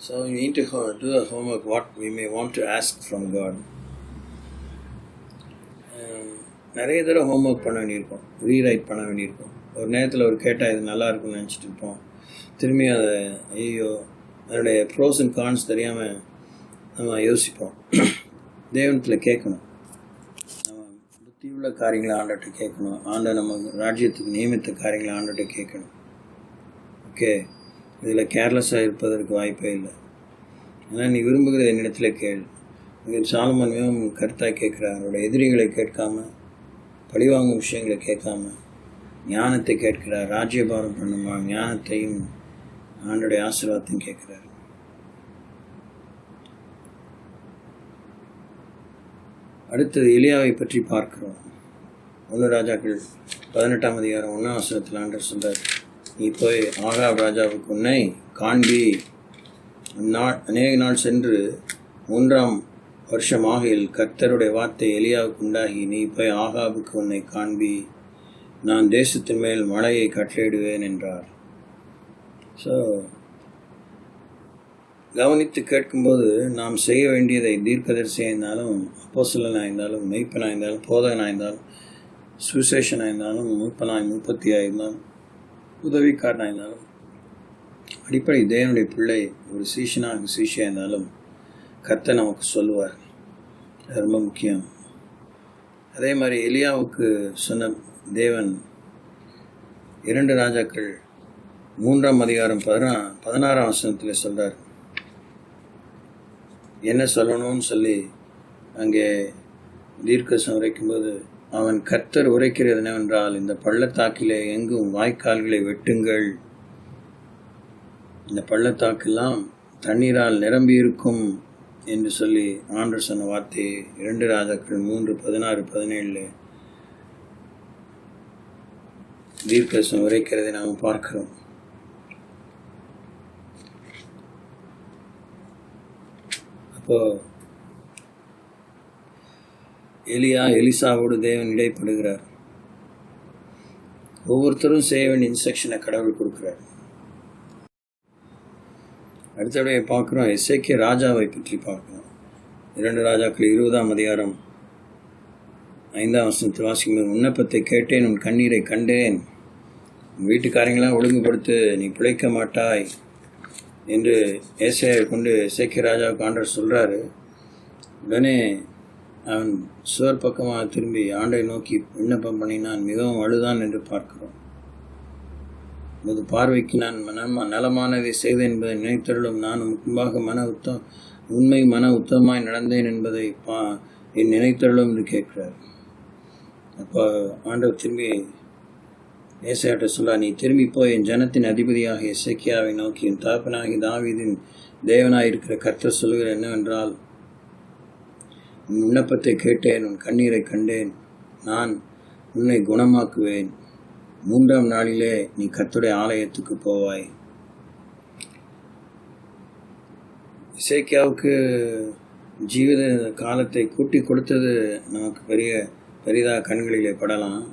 So you need to do a homework what we may want to ask from God. நிறைய தடவை ஹோம்ஒர்க் பண்ண வேண்டியிருக்கும், ரீரைட் பண்ண வேண்டியிருக்கும். ஒரு நேரத்தில் ஒரு கேட்டால் இது நல்லா இருக்குன்னு நினச்சிட்டு இருப்போம். திரும்பி அதை அதனுடைய ப்ரோஸ் அண்ட் கான்ஸ் தெரியாமல் நம்ம யோசிப்போம். தேவனத்தில் கேட்கணும், நம்ம புத்தியுள்ள காரியங்களை ஆண்டவர்கிட்ட கேட்கணும். நம்ம ராஜ்யத்துக்கு நியமித்த காரியங்களை ஆண்டவர்கிட்ட கேட்கணும். ஓகே, இதில் கேர்லெஸ்ஸாக இருப்பதற்கு வாய்ப்பே இல்லை. ஏன்னா நீ விரும்புகிற என்னிடத்தில் கேள். இங்கே சாலமன் மிகவும் கருத்தாக கேட்குறார். அவரோட எதிரிகளை கேட்காம பழிவாங்கும் விஷயங்களை கேட்காம ஞானத்தை கேட்கிறார். ராஜ்யபாரம் பண்ணுமா ஞானத்தையும் ஆண்டோடைய ஆசீர்வாதத்தையும் கேட்கிறார். அடுத்தது எலியாவை பற்றி பார்க்கிறோம். 1 ராஜாக்கள் 18ஆம் அதிகாரம் 1ஆம் வசனத்தில் ஆண்டவர் சொல்றார், நீ போய் ஆகாப் ராஜாவுக்கு உன்னை காண்பி. அநேக நாள் சென்று 3ஆம் வருஷம் ஆகையில் கர்த்தருடைய வார்த்தை எலியாவுக்கு உண்டாகி, நீ போய் ஆகாபுக்கு உன்னை காண்பி, நான் தேசத்தின் மேல் மழையை கட்டளையிடுவேன் என்றார். ஸோ கவனித்து கேட்கும்போது நாம் செய்ய வேண்டியதை தீர்க்கதரிசியாக இருந்தாலும், அப்போஸ்தலனாக இருந்தாலும், மெய்ப்பனாக இருந்தாலும், போதகனாக இருந்தாலும், சுவிசேஷனாக இருந்தாலும், மூப்பனாய் மூப்பத்தியாக இருந்தாலும், உதவிக்காரனாக இருந்தாலும், அடிப்படை தேவனுடைய பிள்ளை ஒரு சீஷனாக சீஷியாக இருந்தாலும் கர்த்தர் நமக்கு சொல்லுவார். அது ரொம்ப முக்கியம். அதே மாதிரி எலியாவுக்கு சொன்ன தேவன் 2 ராஜாக்கள் 3ஆம் அதிகாரம் 16ஆம் வசனத்தில் சொல்கிறார். என்ன சொல்லணும்னு சொல்லி அங்கே தீர்க்கதரிசனம் உரைக்கும்போது, அவன் கர்த்தர் உரைக்கிறது என்னவென்றால், இந்த பள்ளத்தாக்கிலே எங்கும் வாய்க்கால்களை வெட்டுங்கள், இந்த பள்ளத்தாக்கெல்லாம் தண்ணீரால் நிரம்பி இருக்கும் என்று சொல்லி ஆண்டவர் சொன்ன வார்த்தையை 2 ராஜாக்கள் 3:16-17 தீர்க்கதரிசனம் உரைக்கிறதை நாம் பார்க்கிறோம். அப்போ எலிசாவோடு தேவன் இடைப்படுகிறார். ஒவ்வொருத்தரும் செய்ய வேண்டிய இன்ஸ்ட்ரக்ஷனை கடவுள் கொடுக்கிறார். அடுத்தபடியே பார்க்குறோம், எசேக்கியா ராஜாவை பற்றி பார்க்கிறோம். 2 ராஜாக்கள் 20ஆம் அதிகாரம் 5ஆம் வசனத்தில் வாசிக்கும்போது, விண்ணப்பத்தை கேட்டேன், உன் கண்ணீரை கண்டேன், உன் வீட்டுக்காரங்களாம் ஒழுங்குபடுத்து, நீ பிழைக்க மாட்டாய் என்று ஏசாயை கொண்டு எசேக்கியா ராஜாவுக்கு ஆண்டவர் சொல்கிறாரு. உடனே அவன் சுவர் பக்கமாக திரும்பி ஆண்டை நோக்கி விண்ணப்பம் பண்ணினான், மிகவும் அழுதான் என்று பார்க்கிறோம். உமது பார்வைக்கு நான் நலமானதை செய்தேன் என்பதை நினைத்தருளும், நான் முன்பாக உண்மை மன உத்தமாய் நடந்தேன் என்பதை என் நினைத்தருளும் என்று கேட்கிறார். அப்போ ஆண்டவர் திரும்பி ஏசாயாட்ட சொல்ல, நீ திரும்பி போய் என் ஜனத்தின் அதிபதியாக எசேக்கியாவை நோக்கி, என் தகப்பனாகி தாவீதின் தேவனாயிருக்கிற கர்த்தர் சொல்லுகிற என்னவென்றால், உன் விண்ணப்பத்தை கேட்டேன், உன் கண்ணீரை கண்டேன், நான் உன்னை குணமாக்குவேன், 3ஆம் நாளிலே நீ கர்த்தருடைய ஆலயத்துக்கு போவாய். எசேக்கியாவுக்கு ஜீவித காலத்தை கூட்டி கொடுத்தது நமக்கு பெரிதாக கண்களிலே படலாம்.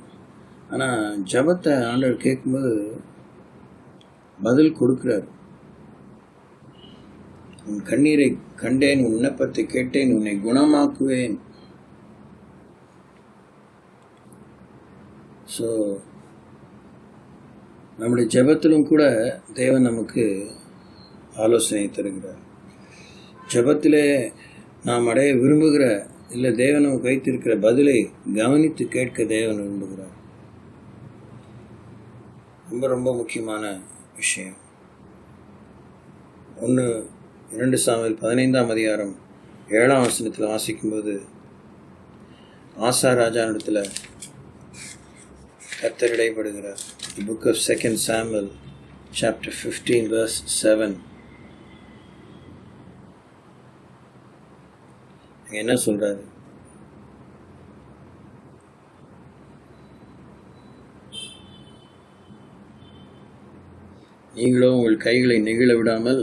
ஆனால் ஜபத்தை ஆண்டவர் கேட்கும்போது பதில் கொடுக்கிறார். உன் கண்ணீரை கண்டேன், உன் விண்ணப்பத்தை கேட்டேன், உன்னை குணமாக்குவேன். ஸோ நம்முடைய ஜபத்திலும் கூட தேவன் நமக்கு ஆலோசனை தருகிறார். ஜபத்திலே நாம் அடைய விரும்புகிற இல்லை தேவன் நமக்கு வைத்திருக்கிற பதிலை கவனித்து கேட்க தேவன் விரும்புகிறார். ரொம்ப ரொம்ப முக்கியமான விஷயம். 2 சாமுவேல் 15ஆம் அதிகாரம் 7ஆம் வசனத்தில் வாசிக்கும்போது, ஆசா ராஜாவிடத்தில் கர்த்தர் இடைப்படுகிறார். The book of 2 Samuel chapter 15 verse 7. என்ன சொல்றாரு? நீங்களோ உங்கள் கைகளை நெகிழ விடாமல்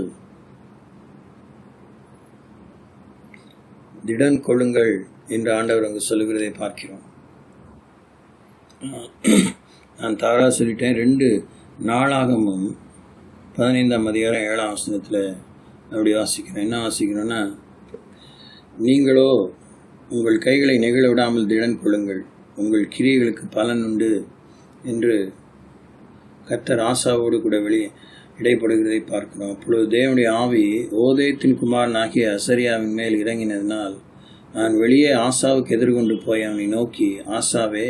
திடன் கொள்ளுங்கள் என்று ஆண்டவர் அங்கு சொல்லுகிறதை பார்க்கிறோம். நான் தவறாக சொல்லிட்டேன். 2 நாளாகமும் 15ஆம் அதிகாரம் 7ஆம் வசனத்தில் அப்படி வாசிக்கிறேன். என்ன வாசிக்கிறோன்னா, நீங்களோ உங்கள் கைகளை நெகிழ விடாமல் திடன் கொள்ளுங்கள், உங்கள் கிரியைகளுக்கு பலன் உண்டு என்று கர்த்தர் ஆசாவோடு கூட இடைப்படுகிறதை பார்க்கிறோம். அப்பொழுது தேவனுடைய ஆவி ஓதேத்தின் குமாரனாகிய அசரியாவின் மேல் இறங்கினதினால், நான் வெளியே ஆசாவுக்கு எதிர்கொண்டு போய் அவனை நோக்கி, ஆசாவே,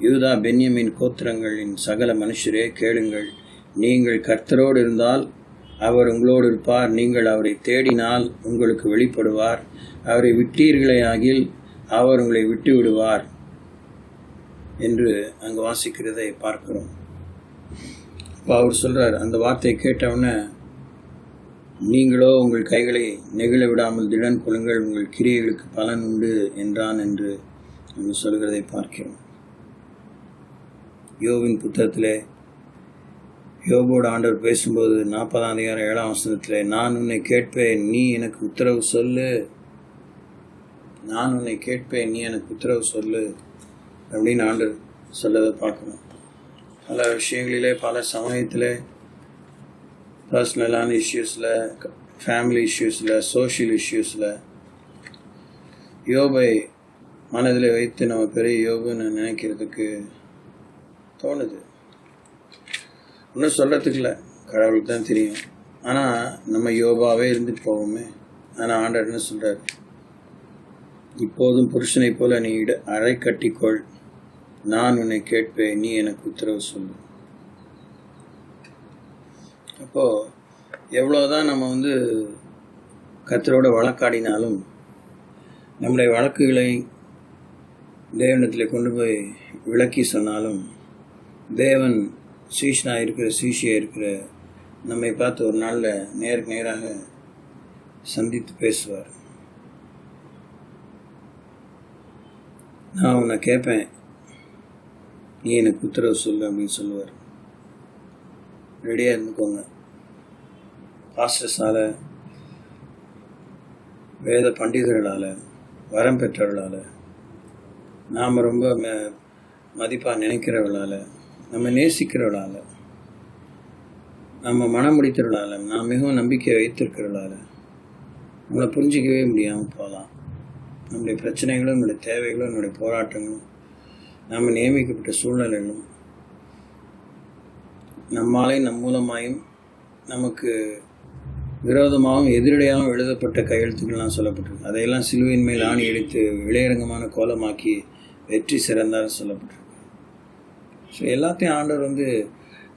யூதா பென்யமின் கோத்திரங்களின் சகல மனுஷரே கேளுங்கள், நீங்கள் கர்த்தரோடு இருந்தால் அவர் உங்களோடு இருப்பார், நீங்கள் அவரை தேடினால் உங்களுக்கு வெளிப்படுவார், அவரை விட்டீர்களே ஆகில் அவர் உங்களை விட்டு விடுவார் என்று அங்கு வாசிக்கிறதை பார்க்கிறோம். இப்போ அவர் சொல்கிறார், அந்த வார்த்தையை கேட்டவுடனே நீங்களோ உங்கள் கைகளை நெகிழ விடாமல் திடன் கொள்ளுங்கள், உங்கள் கிரியைகளுக்கு பலன் உண்டு என்றான் என்று அங்கு சொல்கிறதை பார்க்கிறோம். யோபின் புத்தகத்திலே யோபோடு ஆண்டவர் பேசும்போது 40ஆம் அதிகாரம் 7ஆம் வசனத்தில், நான் உன்னை கேட்பேன் நீ எனக்கு உத்தரவு சொல்லு, நான் உன்னை கேட்பேன் நீ எனக்கு உத்தரவு சொல்லு அப்படின்னு ஆண்டவர் சொல்லதை பார்க்கணும். பல விஷயங்களிலே, பல சமயத்தில், பர்சனலான இஷ்யூஸில், ஃபேமிலி இஷ்யூஸில், சோஷியல் இஷ்யூஸில் யோபை மனதில் வைத்து நம்ம பெரிய யோபுன்னு நினைக்கிறதுக்கு தோணுது. ஒன்றும் சொல்கிறதுக்கு இல்லை, கடவுளுக்கு தான் தெரியும். ஆனால் நம்ம யோபாவே இருந்துட்டு போவோமே. ஆனால் ஆண்டவர் என்ன சொல்கிறார், இப்போதும் புருஷனை போல நீ அறை கட்டிக்கொள், நான் உன்னை கேட்பேன் நீ எனக்கு உத்தரவு சொல்லு. அப்போது எவ்வளோதான் நம்ம கர்த்தரோட வழக்காடினாலும் நம்முடைய வழக்குகளை தேவனிடத்தில் கொண்டு போய் விளக்கி சொன்னாலும் தேவன் சீஷனாக இருக்கிற சீஷியாக இருக்கிற நம்மை பார்த்து ஒரு நாளில் நேருக்கு நேராக சந்தித்து பேசுவார். நான் உன்னை கேட்பேன் நீ எனக்கு உத்தரவு சொல்லு அப்படின்னு சொல்லுவார். ரெடியாக இருந்துக்கோங்க. பாஸ்டர்ஸால், வேத பண்டிதர்களால், வரம் பெற்றவர்களால், நாம் ரொம்ப மதிப்பாக நினைக்கிறவர்களால், நம்ம நேசிக்கிறவர்களால், நம்ம மனம் முடித்தவர்களால், நாம் மிகவும் நம்பிக்கை வைத்திருக்கிறவர்களால் நம்மளை புரிஞ்சிக்கவே முடியாமல் போகலாம். நம்முடைய பிரச்சனைகளும், நம்முடைய தேவைகளும், நம்முடைய போராட்டங்களும், நாம் நியமிக்கப்பட்ட சூழ்நிலைகளும் நம்மாலையும் நம் மூலமாயும் நமக்கு விரோதமாகவும் எதிரடையாகவும் எழுதப்பட்ட கையெழுத்துக்கள்லாம் சொல்லப்பட்டிருக்கு. அதையெல்லாம் சிலுவையின் மேல் ஆணி அடித்து இளையரங்கமான கோலமாக்கி வெற்றி சிறந்தார் சொல்லப்பட்டிருக்கு. ஸோ எல்லாத்தையும் ஆண்டவர்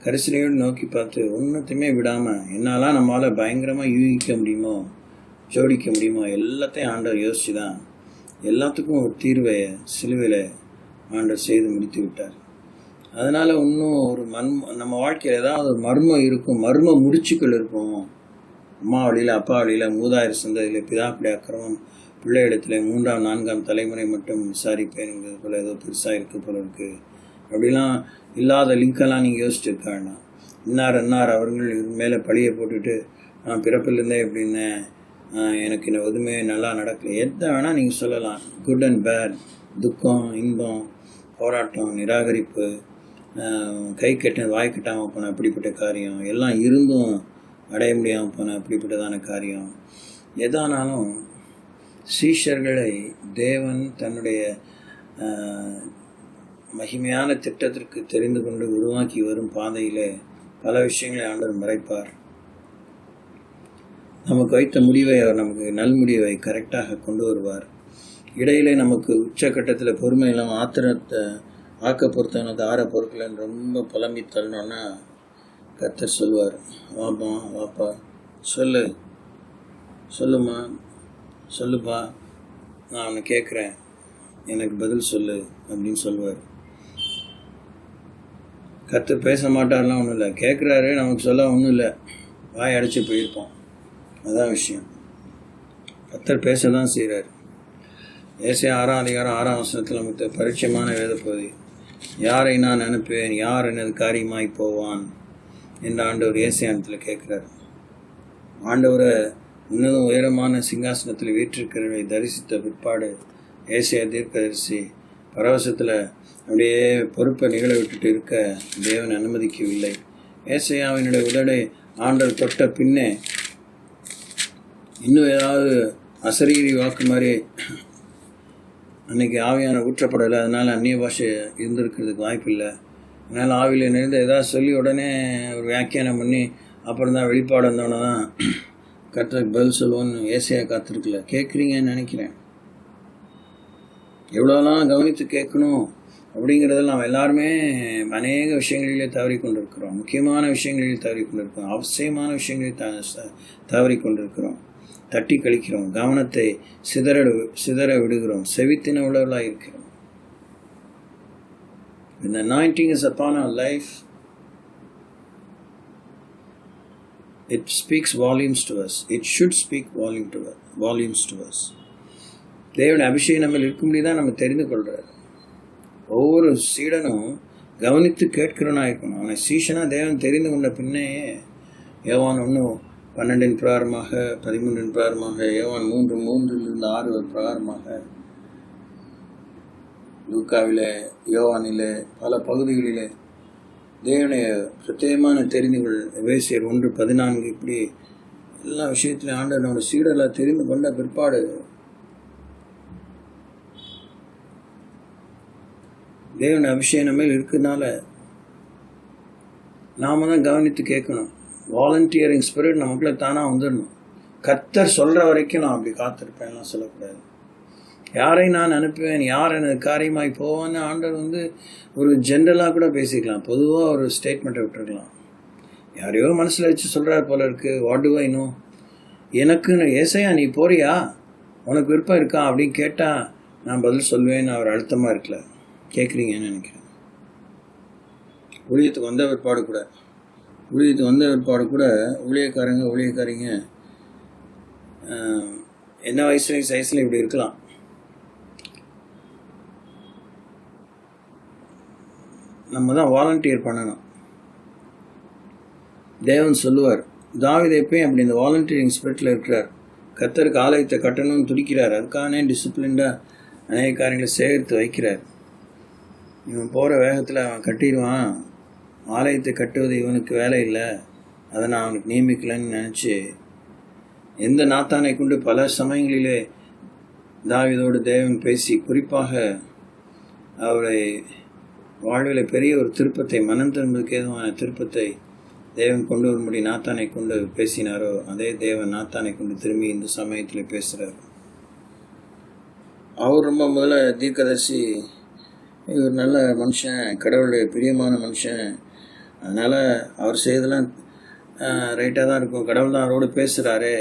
கரிசனையோடு நோக்கி பார்த்து ஒன்றுத்தையுமே விடாமல் என்னாலாம் நம்மளால் பயங்கரமாக யூகிக்க முடியுமோ, ஜோடிக்க முடியுமோ எல்லாத்தையும் ஆண்டவர் யோசித்து தான் எல்லாத்துக்கும் ஒரு தீர்வை சிலுவையில் ஆண்டவர் செய்து முடித்து விட்டார். அதனால் இன்னும் ஒரு நம்ம வாழ்க்கையில் ஏதாவது ஒரு மர்மம் இருக்கும், மர்ம முடிச்சுக்கள் இருக்கும். அம்மா வழியில், அப்பா வழியில், மூதாயிர சந்ததியில், பிதாப்பிடி அக்கிரமம் பிள்ளை இடத்துல 3ஆம் 4ஆம் தலைமுறை மட்டும் விசாரிப்பேனுங்கிறது போல் ஏதோ பெருசாக இருக்க போல இருக்குது. அப்படிலாம் இல்லாத லிங்கெல்லாம் நீங்கள் யோசிச்சுருக்க வேண்டாம். இன்னார் அவர்கள் மேலே பழியை போட்டுட்டு நான் பிறப்பிலேருந்தே எப்படின்னு எனக்கு எதுவுமே நல்லா நடக்கல, எதை வேணால் நீங்கள் சொல்லலாம். குட் அண்ட் பேட், துக்கம், இன்பம், போராட்டம், நிராகரிப்பு, கை கட்ட வாய் கட்டாமல் போன அப்படிப்பட்ட காரியம், எல்லாம் இருந்தும் அடைய முடியாமல் போன அப்படிப்பட்டதான காரியம், எதானாலும் சீஷர்களை தேவன் தன்னுடைய மகிமையான திட்டத்திற்கு தெரிந்து கொண்டு உருவாக்கி வரும் பாதையில் பல விஷயங்களை ஆண்டவர் மறைப்பார். நமக்கு வைத்த முடிவை அவர் நமக்கு நல்முடிவை கரெக்டாக கொண்டு வருவார். இடையிலே நமக்கு உச்சக்கட்டத்தில் பொறுமை இல்லாமல் ஆத்திரத்தை ஆக்க பொறுத்தவனது ஆற பொருட்கள்னு ரொம்ப புலம்பி தள்ளணுன்னா கர்த்தர் சொல்லுவார், வாப்பா சொல்லுமா சொல்லுப்பா, நான் அவனை கேட்குறேன், எனக்கு பதில் சொல்லு அப்படின்னு சொல்லுவார். கர்த்தர் பேச மாட்டார்லாம் ஒன்றும் இல்லை, கேட்குறாரு, நமக்கு சொல்ல ஒன்றும் இல்லை, வாய் அடைச்சி போயிருப்போம். அதுதான் விஷயம். கர்த்தர் பேச தான் செய்கிறார். ஏசாயா 6ஆம் அதிகாரம் 6ஆம் வசனத்தில் நமக்கு பரிச்சயமான வேத பகுதி, யாரை நான் அனுப்புவேன், யார் எனது காரியமாய் போவான் என்று ஆண்டவர் ஏசாயாத்தில் கேட்குறார். ஆண்டவரை இன்னும் உயரமான சிங்காசனத்தில் வீற்றிருக்கிறவரை தரிசித்த பிற்பாடு ஏசாயா தீர்க்கதரிசி பரவசத்தில் அப்படியே பொறுப்பை நிகழ விட்டுட்டு இருக்க தேவன் அனுமதிக்கவில்லை. ஏசாயாவினுடைய உதடை ஆண்டவர் தொட்ட பின்னே இன்னும் ஏதாவது அசரீரி வாக்கு மாதிரி அன்றைக்கி ஆவியான ஊற்றப்படலை, அதனால் அந்நிய பாஷை இருந்திருக்கிறதுக்கு வாய்ப்பு இல்லை. அதனால் ஆவியில் நிறைந்த ஏதாவது சொல்லி உடனே ஒரு வியாக்கியானம் பண்ணி அப்புறம் தான் வெளிப்பாடு வந்தோடனே தான் கர்த்தருக்கு பதில் சொல்லுவோன்னு ஏசையா காத்திருக்கல. கேட்குறீங்கன்னு நினைக்கிறேன். எவ்வளோலாம் கவனித்து கேட்கணும் அப்படிங்கிறதில் நாம் எல்லாருமே அநேக விஷயங்களிலே தவறி கொண்டிருக்கிறோம். முக்கியமான விஷயங்களில் தவறி கொண்டிருக்கிறோம். அவசியமான விஷயங்களில் தவறி கொண்டிருக்கிறோம். தட்டி கழிக்கிறோம். கவனத்தை சிதற விடுகிறோம். செவித்தின உள்ளவர்களாக இருக்கிறோம். When the anointing is upon our life, it speaks volumes to us. It should speak volumes to us. தேவனுடைய அபிஷேகம் நம்ம இருக்கும்படி தான் நம்ம தெரிந்து கொள்கிறார். ஒவ்வொரு சீடனும் கவனித்து கேட்கிறவனாக இருக்கணும். அவனை சீஷனாக தேவன் தெரிந்து கொண்ட பின்னே யோவான் 1:12 பிரகாரமாக 13 பிரகாரமாக யோவான் 3:3-6 பிரகாரமாக லூக்காவிலே யோவானிலே பல பகுதிகளிலே தேவனுடைய பிரத்யேகமான தெரிந்துகள் எபேசியர் 1:14 இப்படி எல்லா விஷயத்திலையும் ஆண்டவர் நம்முடைய சீடெல்லாம் தெரிந்து கொண்ட பிற்பாடு தேவனுடைய அபிஷேகம் மேல் இருக்கிறதுனால நாம தான் கவனித்து கேட்கணும். வாலண்டியரிங் ஸ்பிரிட் நமக்குள்ள தானாக வந்துடணும். கர்த்தர் சொல்கிற வரைக்கும் நான் அப்படி காத்திருப்பேன்லாம் சொல்லக்கூடாது. யாரை நான் அனுப்புவேன், யார் எனது காரியமாய் போவான்னு ஆண்டவர் ஒரு ஜென்ரலாக கூட பேசிக்கலாம். பொதுவாக ஒரு ஸ்டேட்மெண்ட்டை விட்டுருக்கலாம். யாரையோ மனசில் வச்சு சொல்கிறார் போல இருக்குது. What to I know? எனக்குன்னு ஏசையா நீ போறியா, உனக்கு விருப்பம் இருக்கா அப்படின்னு கேட்டால் நான் பதில் சொல்வேன்னு அவர் அழுத்தமாக இருக்கல. கேட்குறீங்கன்னு நினைக்கிறேன். ஊழியத்துக்கு வந்த பிற்பாடு கூட ஊழியக்காரிங்க என்ன வயசுல இப்படி இருக்கலாம். நம்ம தான் வாலண்டியர் பண்ணணும். தேவன் சொல்லுவார், தாவீது எப்பயும் அப்படி இந்த வாலண்டியரிங் ஸ்பிரிட்டில் இருக்கிறார். கர்த்தருக்கு ஆலயத்தை கட்டணும்னு துடிக்கிறார். அதுக்கானே டிசிப்ளின்டாக அநேக காரியங்களை சேகரித்து வைக்கிறார். இவன் போகிற வேகத்தில் அவன் கட்டிடுவான், ஆலயத்தை கட்டுவது இவனுக்கு வேலை இல்லை, அதை நான் அவனுக்கு நியமிக்கலைன்னு நினச்சி எந்த நாத்தானை கொண்டு பல சமயங்களிலே தாவீதோடு தேவன் பேசி குறிப்பாக அவரை வாழ்வில் பெரிய ஒரு திருப்பத்தை, மனம் திரும்புவதற்கு ஏதுவான திருப்பத்தை தேவன் கொண்டு வரும்படி நாத்தானை கொண்டு பேசினாரோ அதே தேவன் நாத்தானை கொண்டு திரும்பி இந்த சமயத்தில் பேசுகிறார். அவர் ரொம்ப முதல்ல தீர்க்கதரிசி, இவர் நல்ல மனுஷன், கடவுளுடைய பிரியமான மனுஷன், அதனால் அவர் செய்தெல்லாம் ரைட்டாக தான் இருக்கும், கடவுள் தான் அவரோடு பேசுகிறாரு,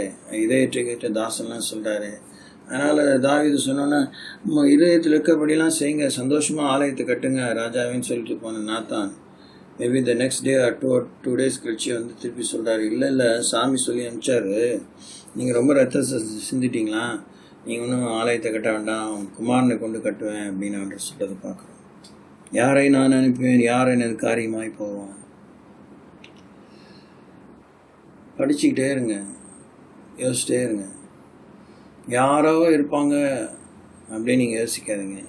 இதயத்தை கேட்ட தாசன்லாம் சொல்கிறாரு. அதனால் தாவீது சொன்னோன்னா இதயத்தில் இருக்கபடியெல்லாம் செய்யுங்க, சந்தோஷமாக ஆலயத்தை கட்டுங்க ராஜாவின்னு சொல்லிட்டு போன நாத்தான் maybe the next day or two days கழிச்சு திருப்பி சொல்கிறாரு, இல்லை சாமி சொல்லி அனுப்பிச்சார், நீங்கள் ரொம்ப ரத்தத்தை சிந்திட்டீங்களா, நீங்கள் ஒன்றும் ஆலயத்தை கட்ட வேண்டாம், குமாரனை கொண்டு கட்டுவேன் அப்படின்னு அவர் சொல்கிறத பார்க்குறோம். யாரை நான் அனுப்புவேன், யார் எனது காரியமாய் போவான். படிச்சுக்கிட்டே இருங்க, யோசிச்சிட்டே இருங்க. யாரோ இருப்பாங்க அப்படின்னு நீங்கள் யோசிக்காதீங்க.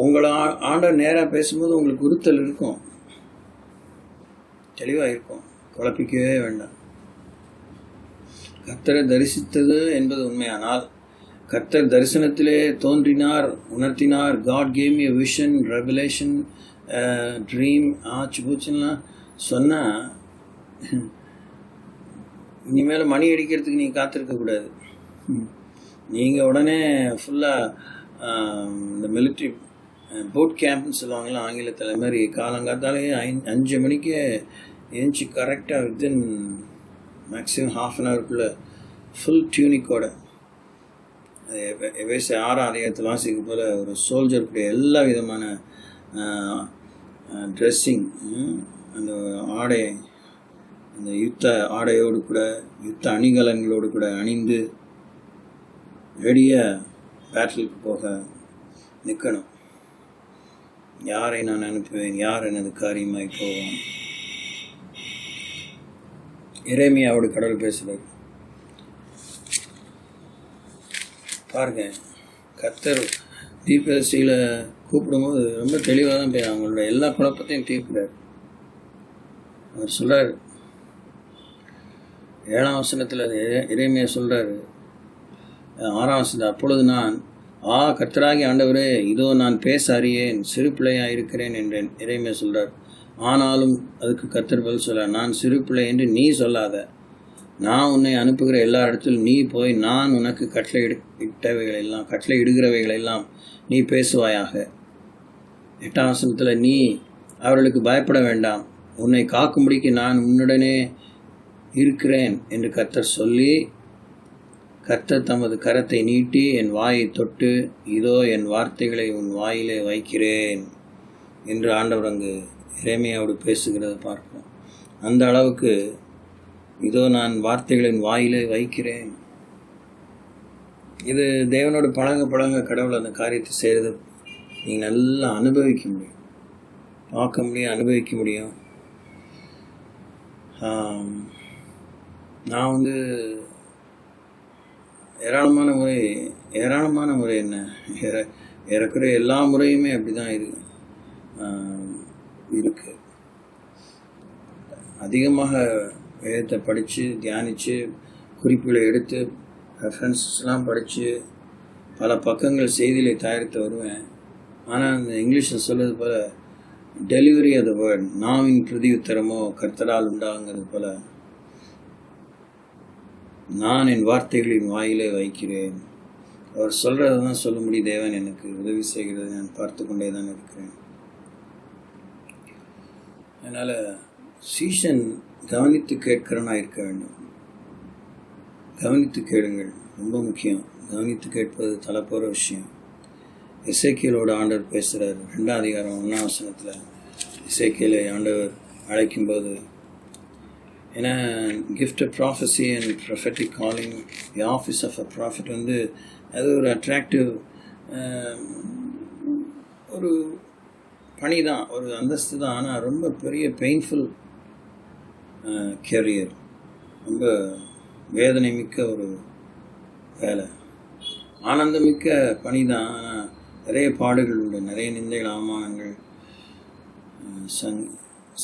உங்களை ஆண்டவர் நேராக பேசும்போது உங்களுக்கு உறுத்தல் இருக்கும், தெளிவாக இருக்கும், குழப்பிக்கவே வேண்டாம். கர்த்தரை தரிசித்தது என்பது உண்மையானால், கர்த்தர் தரிசனத்திலே தோன்றினார், உணர்த்தினார், God gave me a vision, revelation, dream, ஆச்சு பூச்சுலாம் சொன்னால் இனிமேல் மணி அடிக்கிறதுக்கு நீங்கள் காத்திருக்கக்கூடாது. நீங்கள் உடனே ஃபுல்லாக இந்த மிலிட்ரி போட் கேம்ப்னு சொல்லுவாங்களா ஆங்கிலத்தில், மாதிரி காலங்காத்தாலே 5 மணிக்கே ஏஞ்சி கரெக்டாக வித்தின் மேக்ஸிமம் ½ அன் ஹவருக்குள்ளே ஃபுல் டியூனிக்கோட எபேசியர் 6ஆம் அதிகாரத்தில் வாசிக்க போல் ஒரு சோல்ஜருக்குடைய எல்லா விதமான ட்ரெஸ்ஸிங், அந்த ஆடை, அந்த யுத்த ஆடையோடு கூட யுத்த அணிகலன்களோடு கூட அணிந்து ரெடியாக பேட்டிலுக்கு போக நிற்கணும். யாரை நான் அனுப்புவேன், யார் எனது காரியமாய் போவான். எரேமியாவோடு கடவுள் பேசுகிறார். பாருங்க, கர்த்தர் தீர்க்கதரிசியில் கூப்பிடும்போது ரொம்ப தெளிவாக தான் அவங்களோட எல்லா குழப்பத்தையும் தீர்க்கிறார். அவர் சொல்கிறார் 7ஆம் வசனத்தில் எரேமியா சொல்கிறாரு, 6ஆம் வசனத்தில், அப்பொழுது நான் கர்த்தராகி ஆண்டவரே, இதோ நான் பேச அறியேன், சிறு பிள்ளையாக இருக்கிறேன் என்றேன். எரேமியா சொல்கிறார். ஆனாலும் அதுக்கு கர்த்தர் பதில் சொல்கிறார், நான் சிறு பிள்ளை என்று நீ சொல்லாத, நான் உன்னை அனுப்புகிற எல்லா இடத்திலும் நீ போய் நான் உனக்கு கட்டளை இடுகிறவைகளெல்லாம் நீ பேசுவாயாக. 8ஆம் வசனத்தில், நீ அவர்களுக்கு பயப்பட வேண்டாம், உன்னை காக்கும்படிக்கு நான் உன்னுடனே இருக்கிறேன் என்று கர்த்தர் சொல்லி, கர்த்தர் தமது கரத்தை நீட்டி என் வாயை தொட்டு, இதோ என் வார்த்தைகளை உன் வாயிலே வைக்கிறேன் என்று ஆண்டவர் அங்கு எரேமியாவோடு பேசுகிறத பார்க்கிறோம். அந்த அளவுக்கு இதோ நான் வார்த்தைகளின் வாயிலே வைக்கிறேன். இது தேவனோடு பழக கடவுள் அந்த காரியத்தை செய்கிறது நீங்கள் நல்லா அனுபவிக்க முடியும், பார்க்க முடியும், அனுபவிக்க முடியும். நான் ஏராளமான முறை என்ன ஏறக்குறைய எல்லா முறையுமே அப்படி தான் இருக்கு. அதிகமாக வேதத்தை படித்து தியானித்து குறிப்புகளை எடுத்து ரெஃபரன்ஸ்லாம் படித்து பல பக்கங்கள் செய்திகளை தயாரித்து வருவேன். ஆனால் அந்த இங்கிலீஷில் சொல்வது போல் டெலிவரி ஆஃப் த வேர்ட், நாவின் பிரதியுத்தரமோ கர்த்தரால் உண்டாங்கிறது போல் நான் என் வார்த்தைகளின் வாயிலே வைக்கிறேன். அவர் சொல்கிறத தான் சொல்ல முடியும். தேவன் எனக்கு உதவி செய்கிறதை நான் பார்த்து கொண்டே தான் இருக்கிறேன். அதனால் சீஷன் கவனித்து கேட்கிறவனாக இருக்க வேண்டும். கவனித்து கேளுங்கள், ரொம்ப முக்கியம். கவனித்து கேட்பது தலைப்போகிற விஷயம். எசேக்கியலோட ஆண்டவர் பேசுகிறார். 2ஆம் அதிகாரம் 1ஆம் வசனத்தில் எசேக்கியலை ஆண்டவர் அழைக்கும்போது, ஏன்னா gift of prophecy and prophetic calling, the office of a prophet அது ஒரு அட்ராக்டிவ் ஒரு பணி தான், ஒரு அந்தஸ்து தான். ஆனால் ரொம்ப பெரிய பெயின்ஃபுல் கேரியர், ரொம்ப வேதனை மிக்க ஒரு வேலை. ஆனந்தமிக்க பணி தான், ஆனால் நிறைய பாடுகள் உண்டு, நிறைய நிந்தைகள், அவமானங்கள்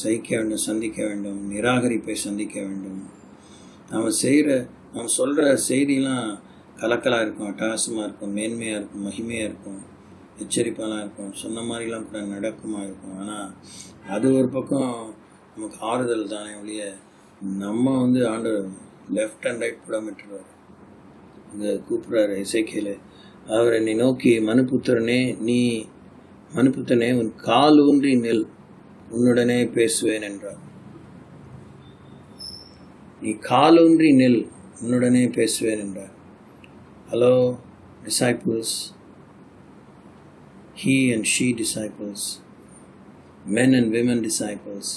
சகிக்க வேண்டும், சந்திக்க வேண்டும், நிராகரிப்பை சந்திக்க வேண்டும். நாம் சொல்கிற செய்தியெலாம் கலக்கலாக இருக்கும், அட்டகாசமாக இருக்கும், மேன்மையாக இருக்கும், மகிமையாக இருக்கும், எச்சரிப்பாலாம் இருக்கும், சொன்ன மாதிரிலாம் கூட நடக்குமா இருக்கும். ஆனால் அது ஒரு பக்கம் நமக்கு ஆறுதல் தானே ஒழிய, நம்ம ஆண்டவர் லெஃப்ட் அண்ட் ரைட் புடம் விட்டுருவார். இங்கே கூப்பிட்றாரு எசேக்கியேல், அவர் என்னை நோக்கி, மனுப்புத்தனே உன் கால் ஊன்றி நெல், உன்னுடனே பேசுவேன் என்றார். நீ காலூன்றி நெல், உன்னுடனே பேசுவேன் என்றார். Hello disciples, he and she disciples, men and women disciples,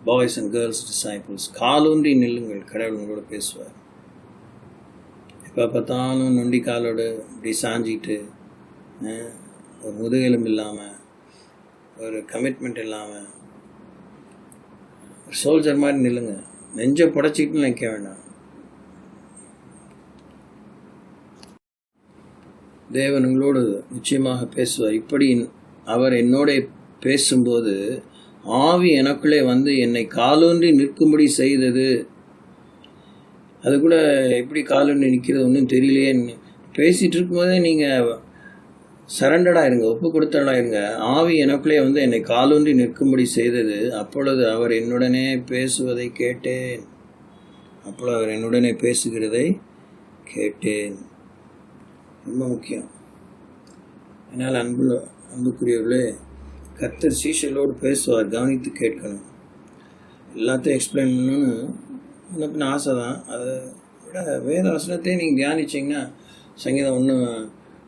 boys and girls disciples, காலூன்றி நில்லுங்கள், கடவுள் உங்களோட பேசுவார். எப்போ பார்த்தாலும் நொண்டி காலோடு இப்படி சாஞ்சிக்கிட்டு, ஒரு முதுகெலும்பு இல்லாமல், ஒரு கமிட்மெண்ட் இல்லாமல், ஒரு சோல்ஜர் மாதிரி நில்லுங்க. நெஞ்சை புடைச்சிக்கிட்டு நிற்க வேண்டாம். தேவன் உங்களோடு நிச்சயமாக பேசுவார். இப்படி அவர் என்னோட பேசும்போது ஆவி எனக்குள்ளே என்னை காலூன்றி நிற்கும்படி செய்தது. அது கூட எப்படி காலூன்றி நிற்கிறது ஒன்றும் தெரியலையே. பேசிகிட்டு இருக்கும்போதே நீங்கள் சரண்டடாக இருங்க, ஒப்பு கொடுத்தடாக இருங்க. ஆவி எனக்குள்ளே என்னை காலூன்றி நிற்கும்படி செய்தது. அப்பொழுது அவர் என்னுடனே பேசுவதை கேட்டேன். அப்பொழுது அவர் என்னுடனே பேசுகிறதை கேட்டேன். ரொம்ப முக்கியம். அதனால் அன்புக்குரியவர்களே, கர்த்தர் சீஷர்களோடு பேசுவார், கவனித்து கேட்கணும். எல்லாத்தையும் எக்ஸ்பிளைன் பண்ணணும்னு எனக்கு ஆசை தான். அதை விட வேத வசனத்தையே நீங்கள் தியானிச்சிங்கன்னா, சங்கீதம்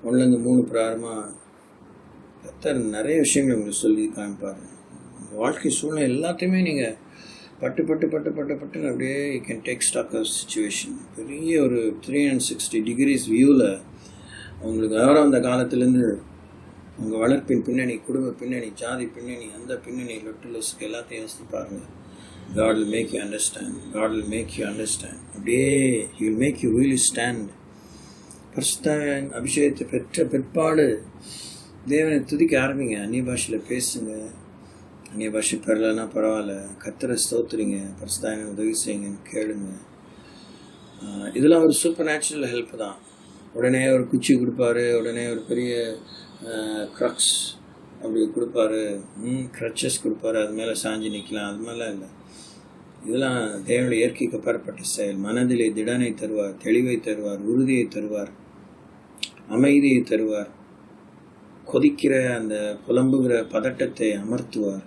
1:3 பிரகாரமாக கர்த்தர் நிறைய விஷயங்கள் உங்களுக்கு சொல்லி காமிப்பார். வாழ்க்கை சூழ்நிலை எல்லாத்தையுமே நீங்கள் பட்டு அப்படியே you can take stock of situation. பெரிய ஒரு 360 degrees வியூவில் உங்களுக்கு விவரம் அந்த காலத்துலேருந்து உங்கள் வளர்ப்பின் பின்னணி, குடும்ப பின்னணி, ஜாதி பின்னணி, அந்த பின்னணி, லொட்டுலஸுக்கு எல்லாத்தையும் யோசித்து பாருங்கள். God will make you understand. God will make you understand. அப்படியே He will make you really stand. பரிசுத்த அபிஷேகத்தை பெற்ற பிற்பாடு தேவனை துதிக்க ஆரம்பிங்க. அந்நிய பாஷையில் பேசுங்க. அந்நிய பாஷை பெறலைன்னா பரவாயில்ல, கர்த்தரை ஸ்தோத்திரிங்க, பரிசுத்த உதவி செய்யுங்கன்னு கேளுங்க. இதெல்லாம் ஒரு சூப்பர் நேச்சுரல் ஹெல்ப் தான். உடனே ஒரு குச்சி கொடுப்பாரு, உடனே ஒரு பெரிய க்ரக்ஸ் அப்படி கொடுப்பாரு, க்ரச்சஸ் கொடுப்பாரு, அது மேலே சாஞ்சி நிற்கலாம், அது மாதிரிலாம் இல்லை. இதெல்லாம் தேவனுடைய இயற்கைக்கு அப்பாற்பட்ட செயல். மனதிலே திடனை தருவார், தெளிவை தருவார், உறுதியை தருவார், அமைதியை தருவார், கொதிக்கிற அந்த புலம்புகிற பதட்டத்தை அமர்த்துவார்.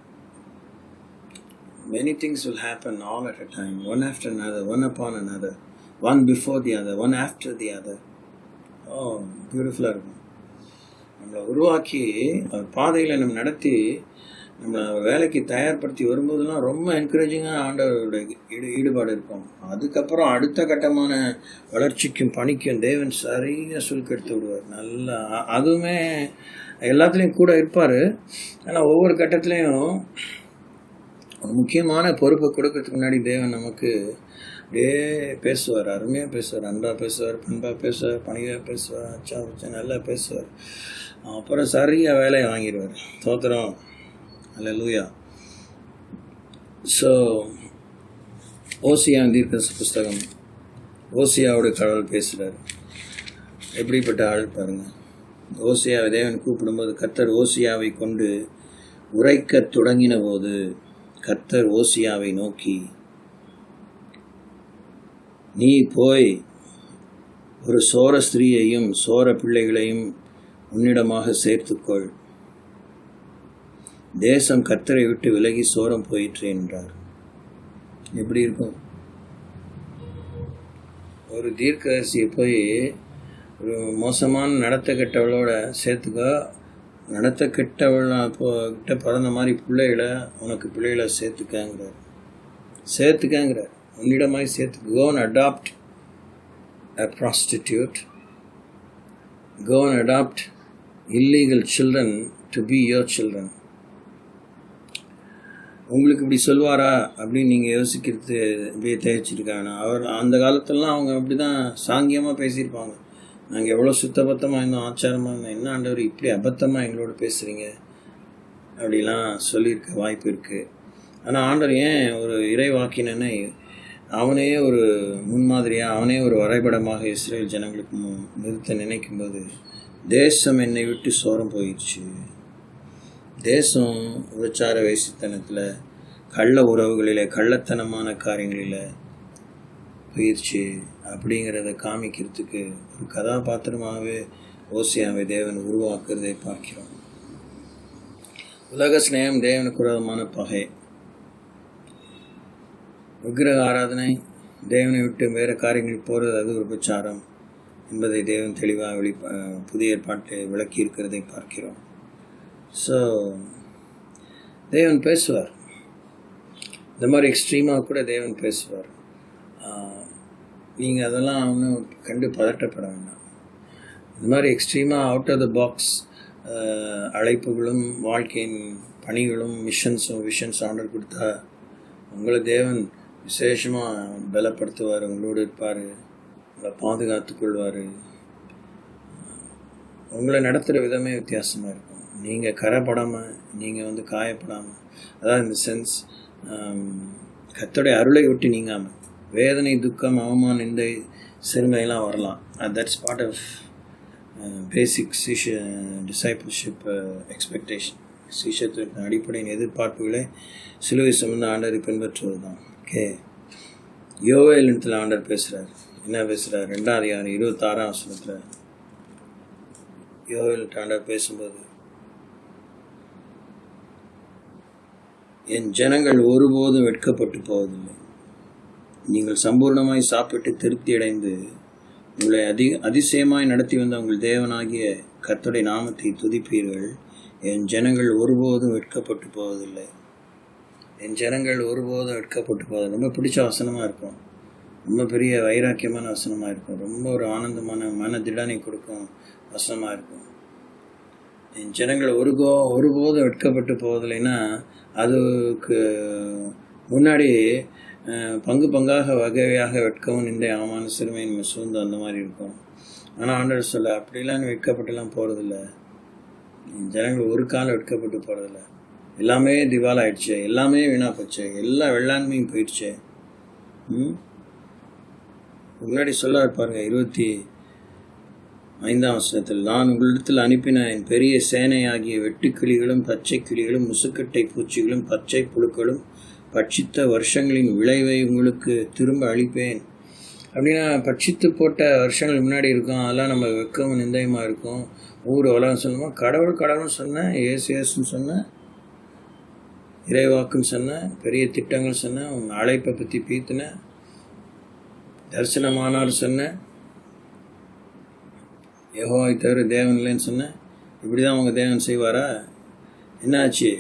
Many things will happen all at a time, one after another, one upon another, one before the other, one after the other. பியூட்டிஃபுல்லாக இருக்கும். நம்மளை உருவாக்கி அவர் பாதையில் நம்ம நடத்தி நம்மளை வேலைக்கு தயார்படுத்தி வரும்போதெல்லாம் ரொம்ப என்கரேஜிங்காக ஆண்டவருடைய ஈடுபாடு இருக்கும். அதுக்கப்புறம் அடுத்த கட்டமான வளர்ச்சிக்கும் பணிக்கும் தேவன் சரியாக சுருக்கெடுத்து விடுவார். நல்லா அதுவுமே எல்லாத்துலேயும் கூட இருப்பார். ஆனால் ஒவ்வொரு கட்டத்துலேயும் ஒரு முக்கியமான பொறுப்பை கொடுக்கறதுக்கு முன்னாடி தேவன் நமக்கு அப்படியே பேசுவார், அருமையாக பேசுவார், அன்பாக பேசுவார், பண்பாக பேசுவார், பணிவாக பேசுவார், அச்சா வச்சா நல்லா பேசுவார். அப்புறம் சரியாக வேலையை வாங்கிடுவார். தோத்திரம், அல்லேலூயா. ஸோ ஓசியா தீர்க்கதரிசி புஸ்தகம், ஓசியாவோட கடவுள் பேசுகிறார். எப்படிப்பட்ட ஆள் பாருங்கள். ஓசியாவை தேவன் கூப்பிடும்போது கர்த்தர் ஓசியாவை கொண்டு உரைக்க தொடங்கின போது கர்த்தர் ஓசியாவை நோக்கி, நீ போய் ஒரு சோர ஸ்திரீயையும் சோர பிள்ளைகளையும் உன்னிடமாக சேர்த்துக்கொள், தேசம் கர்த்தரை விட்டு விலகி சோரம் போயிற்று என்றார். எப்படி இருக்கும்? ஒரு தீர்க்கதரிசியை போய் ஒரு மோசமான நடத்த கெட்டவளோட சேர்த்துக்கோ, நடத்த கெட்டவள் கிட்ட பிறந்த மாதிரி பிள்ளைகளை உனக்கு பிள்ளைகளை சேர்த்துக்கங்கிறார். உன்னிடமாய் சேர்த்துக்கு. Go and adopt a prostitute. Go and adopt illegal children to be your children. உங்களுக்கு இப்படி சொல்வாரா அப்படின்னு நீங்கள் யோசிக்கிறது இப்படியே தேய்ச்சிருக்காங்க. அவர் அந்த காலத்திலலாம் அவங்க அப்படி தான் சாங்கியமாக பேசியிருப்பாங்க. நாங்கள் எவ்வளோ சுத்தபத்தமாக இருந்தோம், ஆச்சாரமாக இருந்தோம், என்ன ஆண்டவர் இப்படி அபத்தமாக எங்களோட பேசுகிறீங்க அப்படிலாம் சொல்லியிருக்க வாய்ப்பு இருக்குது. ஆனால் ஆண்டவர் ஏன் ஒரு இறைவாக்கினன்னு அவனே ஒரு முன்மாதிரியாக, அவனே ஒரு வரைபடமாக இஸ்ரேல் ஜனங்களுக்கு நிறுத்த நினைக்கும்போது, தேசம் என்னை விட்டு சோரம் போயிடுச்சு, தேசம் விபச்சார வேசித்தனத்தில், கள்ள உறவுகளில், கள்ளத்தனமான காரியங்களில் போயிடுச்சு அப்படிங்கிறத காமிக்கிறதுக்கு ஒரு கதாபாத்திரமாகவே ஓசியாவை தேவன் உருவாக்குறதை பார்க்கிறோம். உலக ஸ்நேகம் தேவனுக்கு விரோதமான பகை. விக்கிரக ஆராதனை, தேவனை விட்டு வேறு காரியங்களுக்கு போகிறது, அது ஒரு விபச்சாரம் என்பதை தேவன் தெளிவாக புதிய ஏற்பாட்டை விளக்கி இருக்கிறதை பார்க்கிறோம். ஸோ தேவன் பேசுவார். இந்த மாதிரி எக்ஸ்ட்ரீமாக கூட தேவன் பேசுவார். நீங்கள் அதெல்லாம் ஒன்றும் கண்டு பதட்டப்பட வேண்டாம். இந்த மாதிரி எக்ஸ்ட்ரீமாக அவுட் ஆஃப் த பாக்ஸ் அழைப்புகளும் வாழ்க்கையின் பணிகளும் விஷன்ஸ் ஆர்டர் கொடுத்தா உங்களை தேவன் விசேஷமாக பலப்படுத்துவார், உங்களோடு இருப்பார், உங்களை பாதுகாத்து கொள்வார். உங்களை நடத்துகிற விதமே வித்தியாசமாக இருக்கும். நீங்கள் கரைப்படாமல், நீங்கள் காயப்படாமல், அதாவது இந்த சென்ஸ் கர்த்தருடைய அருளை விட்டு நீங்காமல், வேதனை, துக்கம், அவமானம், இந்த சிறுமையெல்லாம் வரலாம். That's part of basic discipleship expectation. சீஷத்தின் அடிப்படையின் எதிர்பார்ப்புகளை சிலுவை சுமந்த ஆண்டரை பின்பற்றுவது தான். ஓகே, யோவேல் இடத்துல ஆண்டர் பேசுகிறார். என்ன பேசுகிறார்? 2:26 யோவேல் ஆண்டர் பேசும்போது, என் ஜனங்கள் ஒருபோதும் வெட்கப்பட்டு போவதில்லை, நீங்கள் சம்பூர்ணமாய் சாப்பிட்டு திருப்தி அடைந்து உங்களை அதிசயமாய் நடத்தி வந்த உங்கள் தேவனாகிய கர்த்தருடைய நாமத்தை துதிப்பீர்கள். என் ஜனங்கள் ஒருபோதும் வெட்கப்பட்டு போவதில்லை. என் ஜனங்கள் ஒருபோதும் வெட்கப்பட்டு போவதில்லை. ரொம்ப பிடிச்ச வசனமாக இருக்கும். ரொம்ப பெரிய வைராக்கியமான வசனமாக இருக்கும். ரொம்ப ஒரு ஆனந்தமான மன திடனை கொடுக்கும் வசனமாக இருக்கும். என் ஜனங்கள் ஒருபோதும் வெட்கப்பட்டு போவதில்லைன்னா அதுக்கு முன்னாடி பங்காக வகையாக வெட்கவும் நின்ற அவமான சிறுமையின் சூழ்ந்து அந்த மாதிரி இருக்கும். ஆனால் ஆண்டவர் சொல்ல அப்படிலாம் வெட்கப்பட்டுலாம் போகிறதில்ல. ஜனங்கள் ஒரு காலம் வெட்கப்பட்டு போகிறதில்ல. எல்லாமே திவால் ஆயிடுச்சு, எல்லாமே வீணாக போச்சு, எல்லா வெள்ளாண்மையும் போயிடுச்சு. முன்னாடி சொல்ல பாருங்க 25 நான் உங்களிடத்தில் அனுப்பின என் பெரிய சேனை ஆகிய வெட்டுக்கிளிகளும் பச்சை கிளிகளும் முசுக்கட்டை பூச்சிகளும் பச்சை புழுக்களும் பட்சித்த வருஷங்களின் விளைவை உங்களுக்கு திரும்ப அளிப்பேன். அப்படின்னா பட்சித்து போட்ட வருஷங்கள் முன்னாடி இருக்கும், அதெல்லாம் நம்ம வெக்கம் நிந்தயமாக இருக்கும். ஊர் உலகம் சொல்லுமா, கடவுள்னு சொன்னேன், ஏசுன்னு சொன்னேன், இறைவாக்குன்னு சொன்னேன், பெரிய திட்டங்கள் சொன்னேன், உங்கள் அழைப்பை பற்றி பீத்தினேன், தரிசனமானார் சொன்னேன், யெகோவாவை தவிர தேவன் இல்லைன்னு சொன்னேன். இப்படி தான் அவங்க தேவன் செய்வாரா? என்னாச்சு?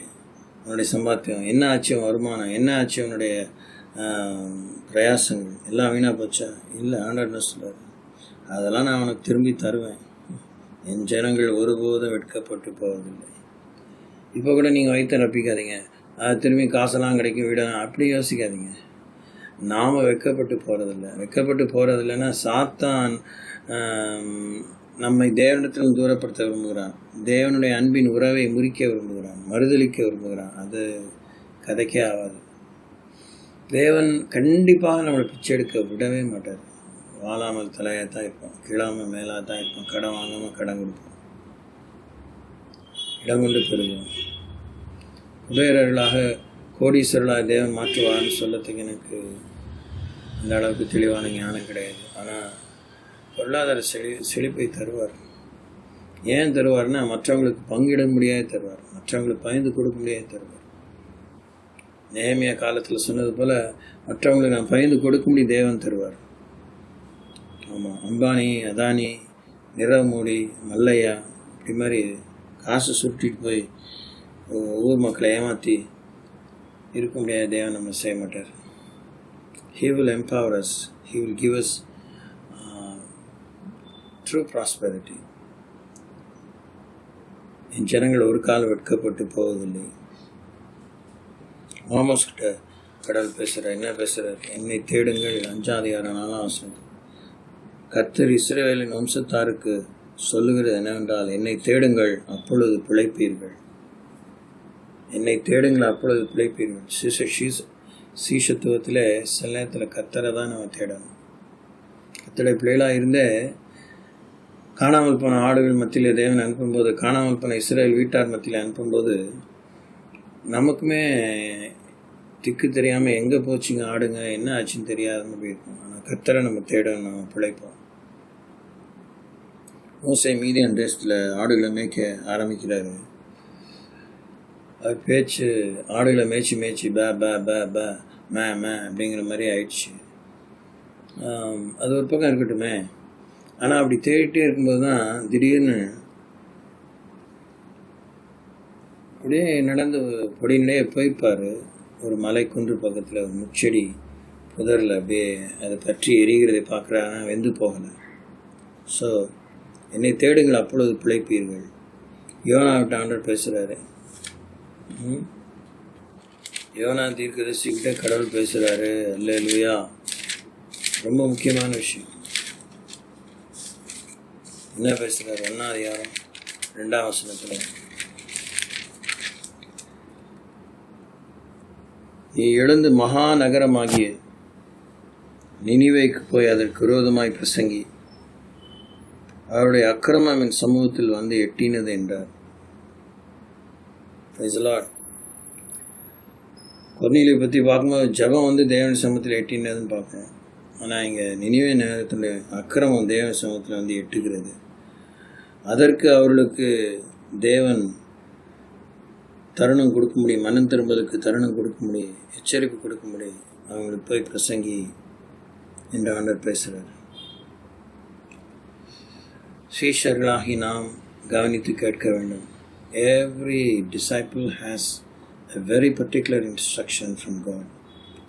உன்னுடைய சம்பாத்தியம் என்ன ஆச்சு, வருமானம் என்ன ஆச்சு, உன்னுடைய பிரயாசங்கள் எல்லாம் வீணாக போச்சா? இல்லை, ஆண்டவர் என்ன சொல்கிறார், அதெல்லாம் நான் அவனுக்கு திரும்பி தருவேன். என் ஜனங்கள் ஒருபோதும் வெட்கப்பட்டு போவதில்லை. இப்போ கூட நீங்கள் வயிற்று ரப்பிக்காதீங்க, அது திரும்பி காசெல்லாம் கிடைக்கும், வீடெல்லாம் அப்படி யோசிக்காதீங்க. நாம் வெட்கப்பட்டு போகிறதில்ல. வெட்கப்பட்டு போகிறதில்லைன்னா சாத்தான் நம்மை தேவனிடத்தில் தூரப்படுத்த விரும்புகிறான். தேவனுடைய அன்பின் உறவை முறிக்க விரும்புகிறான், மறுதளிக்க விரும்புகிறான். அது கதைக்கே ஆகாது. தேவன் கண்டிப்பாக நம்மளை பிச்சை எடுக்க விடவே மாட்டார். வாழாமல் தலையாக தான் இருப்போம், கீழாமல் மேலாக தான் இருப்போம், கடன் வாங்காமல் கடன் கொடுப்போம், இடம் கொண்டு பெறுவோம். குபேரர்களாக கோடீஸ்வரர்களாக தேவன் மாற்றுவார்னு சொல்லத்துக்கு எனக்கு அந்த அளவுக்கு தெளிவான ஞானம் கிடையாது. ஆனால் பொருளாதார செழிப்பை தருவார். ஏன் தருவார்னா மற்றவங்களுக்கு பங்கிட முடியாது தருவார், மற்றவங்களுக்கு பயந்து கொடுக்க முடியாது தருவார். நேமியா காலத்தில் சொன்னது போல் மற்றவங்களுக்கு நான் பயந்து கொடுக்க முடியும் தேவன் தருவார். ஆமாம், அம்பானி, அதானி, நிரவ் மோடி, மல்லையா இப்படி மாதிரி காசு சுருட்டிட்டு போய் ஊர் மக்களை ஏமாற்றி இருக்க முடியாது தேவன் நம்ம செய்ய மாட்டார். He will empower us. He will give us true prosperity. என் ஜனங்கள் ஒரு காலம் வெட்கப்பட்டு போவதில்லை. ஆமோஸ் கிட்ட கடவுள் பேசுகிறார். என்ன பேசுகிறார்? என்னை தேடுங்கள், 5:4 கர்த்தர் இஸ்ரவேலின் வம்சத்தாருக்கு சொல்லுகிறது என்னவென்றால், என்னை தேடுங்கள், அப்பொழுது பிழைப்பீர்கள். என்னை தேடுங்கள், அப்பொழுது பிழைப்பீர்கள். சீஷத்துவத்தில் சில நேரத்தில் கர்த்தரை தான் நம்ம தேடணும். கர்த்தருடைய பிள்ளைகளாக இருந்தே காணாமல் போன ஆடுகள் மத்தியில் தேவன் அனுப்பும்போது, காணாமல் போன இஸ்ரேல் வீட்டார் மத்தியில் அனுப்பும்போது நமக்குமே திக்கு தெரியாமல் எங்கே போச்சுங்க ஆடுங்க, என்ன ஆச்சுன்னு தெரியாதுன்னு போயிருக்கோம். ஆனால் கர்த்தரை நம்ம தேடணும், நம்ம பிழைப்போம். மோசே மீதியான் தேசத்தில் ஆடுகளை மேய்க்க ஆரம்பிக்கிறாரு. அது பேச்சு ஆடுகளை மேய்ச்சி பே பே பே பே மே மே அப்படிங்கிற மாதிரி ஆயிடுச்சு. அது ஒரு பக்கம் இருக்கட்டுமே. ஆனால் அப்படி தேடிட்டே இருக்கும்போது தான் திடீர்னு அப்படியே நடந்து பொடியிலே போய்ப்பார். ஒரு மலை குன்று பக்கத்தில் ஒரு முச்செடி புதரில் அப்படியே அதை பற்றி எரிகிறதை பார்க்குறாங்க, வெந்து போகலை. ஸோ என்னை தேடுங்கள், அப்பொழுது பிழைப்பீர்கள். யோனாவிட்ட ஆண்டவர் பேசுகிறாரு. யோனா தீர்க்கதரிசிக்கிட்ட கடவுள் பேசுகிறாரு. அல்லேலூயா. ரொம்ப முக்கியமான விஷயம். என்ன பேசுகிறார்? 1:2 நீ எழுந்து மகா நகரமாகிய நினிவேக்கு போய் அதற்கு விரோதமாய் பிரசங்கி, அவருடைய அக்கிரமம் என் சமூகத்தில் வந்து எட்டினது என்றார். கொர்நேலியை பற்றி பார்க்கும்போது ஜபம் வந்து தேவன் சமூகத்தில் எட்டினதுன்னு பார்க்குறோம். ஆனால் இங்கே நினிவே நகரத்தில் அக்கிரமம் தேவன் சமூகத்தில் வந்து எட்டுகிறது. அதற்கு அவர்களுக்கு தேவன் தருணம் கொடுக்க முடியும், மனம் திரும்புவதற்கு தருணம் கொடுக்க முடியும், எச்சரிப்பு கொடுக்க முடியும். அவங்களுக்கு போய் பிரசங்கி என்று ஆண்டவர் பேசுகிறார். சீஷர்களாகி நாம் கவனித்து கேட்க வேண்டும். Every disciple has a very particular instruction from God.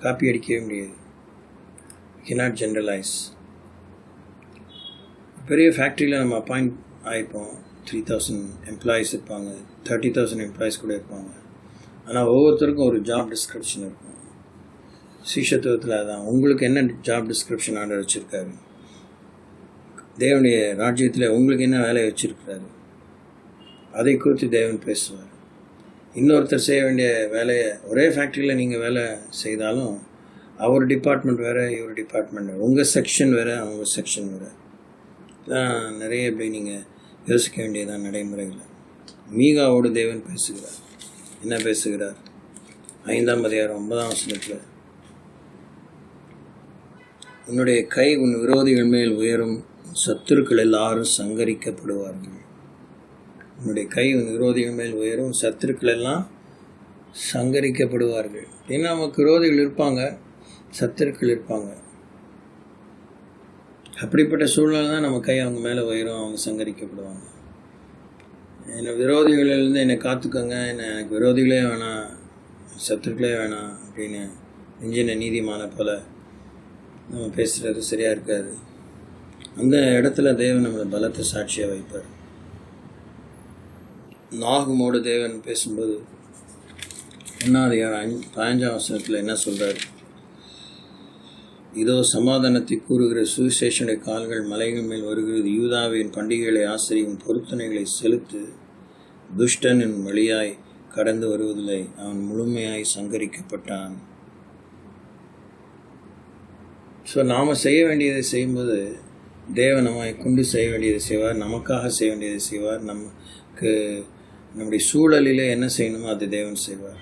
Copy அடிக்கவே முடியாது. cannot generalize. பெரிய ஃபேக்ட்ரியில் நம்ம அப்பாயிண்ட் ஆகிருப்போம். 3000 எம்ப்ளாயீஸ் இருப்பாங்க, 30,000 எம்ப்ளாயீஸ் கூட இருப்பாங்க. ஆனால் ஒவ்வொருத்தருக்கும் ஒரு ஜாப் டிஸ்கிரிப்ஷன் இருக்கும். சீஷத்துவத்தில் அதான். உங்களுக்கு என்ன ஜாப் டிஸ்கிரிப்ஷன் ஆர்டர் வச்சுருக்காரு? தேவனுடைய ராஜ்யத்தில் உங்களுக்கு என்ன வேலையை வச்சுருக்கிறாரு? அதை குறித்து தேவன் பேசுவார். இன்னொருத்தர் செய்ய வேண்டிய வேலையை ஒரே ஃபேக்ட்ரியில் நீங்கள் வேலை செய்தாலும் அவர் டிபார்ட்மெண்ட் வேறு, இவர் டிபார்ட்மெண்ட் வேறு, உங்கள் செக்ஷன் வேறு, அவங்க செக்ஷன் வேறு. தான் நிறைய இப்படி நீங்கள் யோசிக்க வேண்டியதான் நடைமுறையில். மீகாவோடு தேவன் பேசுகிறார். என்ன பேசுகிறார்? 5:9 உன்னுடைய கை உன் விரோதிகள் மேல் உயரும், சத்துருக்கள் எல்லாரும் சங்கரிக்கப்படுவார்கள். உன்னுடைய கை உன் விரோதிகள் மேல் உயரும், சத்துருக்கள் எல்லாம் சங்கரிக்கப்படுவார்கள். ஏன்னா நமக்கு விரோதிகள் இருப்பாங்க, சத்துருக்கள் இருப்பாங்க. அப்படிப்பட்ட சூழ்நிலை தான் நம்ம கை அவங்க மேலே உயரும், அவங்க சங்கரிக்கப்படுவாங்க. என்னை விரோதிகளிலிருந்து என்னை காத்துக்கோங்க, எனக்கு விரோதிகளே வேணாம் சத்துருக்களே வேணாம் அப்படின்னு நெஞ்சின நீதிமான போல நம்ம பேசுகிறது சரியாக இருக்காது. அந்த இடத்துல தேவன் நம்மளை பலத்தை சாட்சியாக வைப்பார். நாகுமோடு தேவன் பேசும்போது 1:15 என்ன சொல்கிறார்? இதோ சமாதானத்தை கூறுகிற சுவிசேஷனுடைய கால்கள் மலைகள் மேல் வருகிறது. யூதாவின் பண்டிகைகளை ஆசிரியும் பொருத்தனைகளை செலுத்து. துஷ்டனின் வழியாய் கடந்து வருவதில்லை, அவன் முழுமையாய் சங்கரிக்கப்பட்டான். ஸோ நாம் செய்ய வேண்டியதை செய்யும்போது தேவன் நம்மை கொண்டு செய்ய வேண்டியதை செய்வார், நமக்காக செய்ய வேண்டியதை செய்வார். நமக்கு நம்முடைய சூழலிலே என்ன செய்யணுமோ அது தேவன் செய்வார்.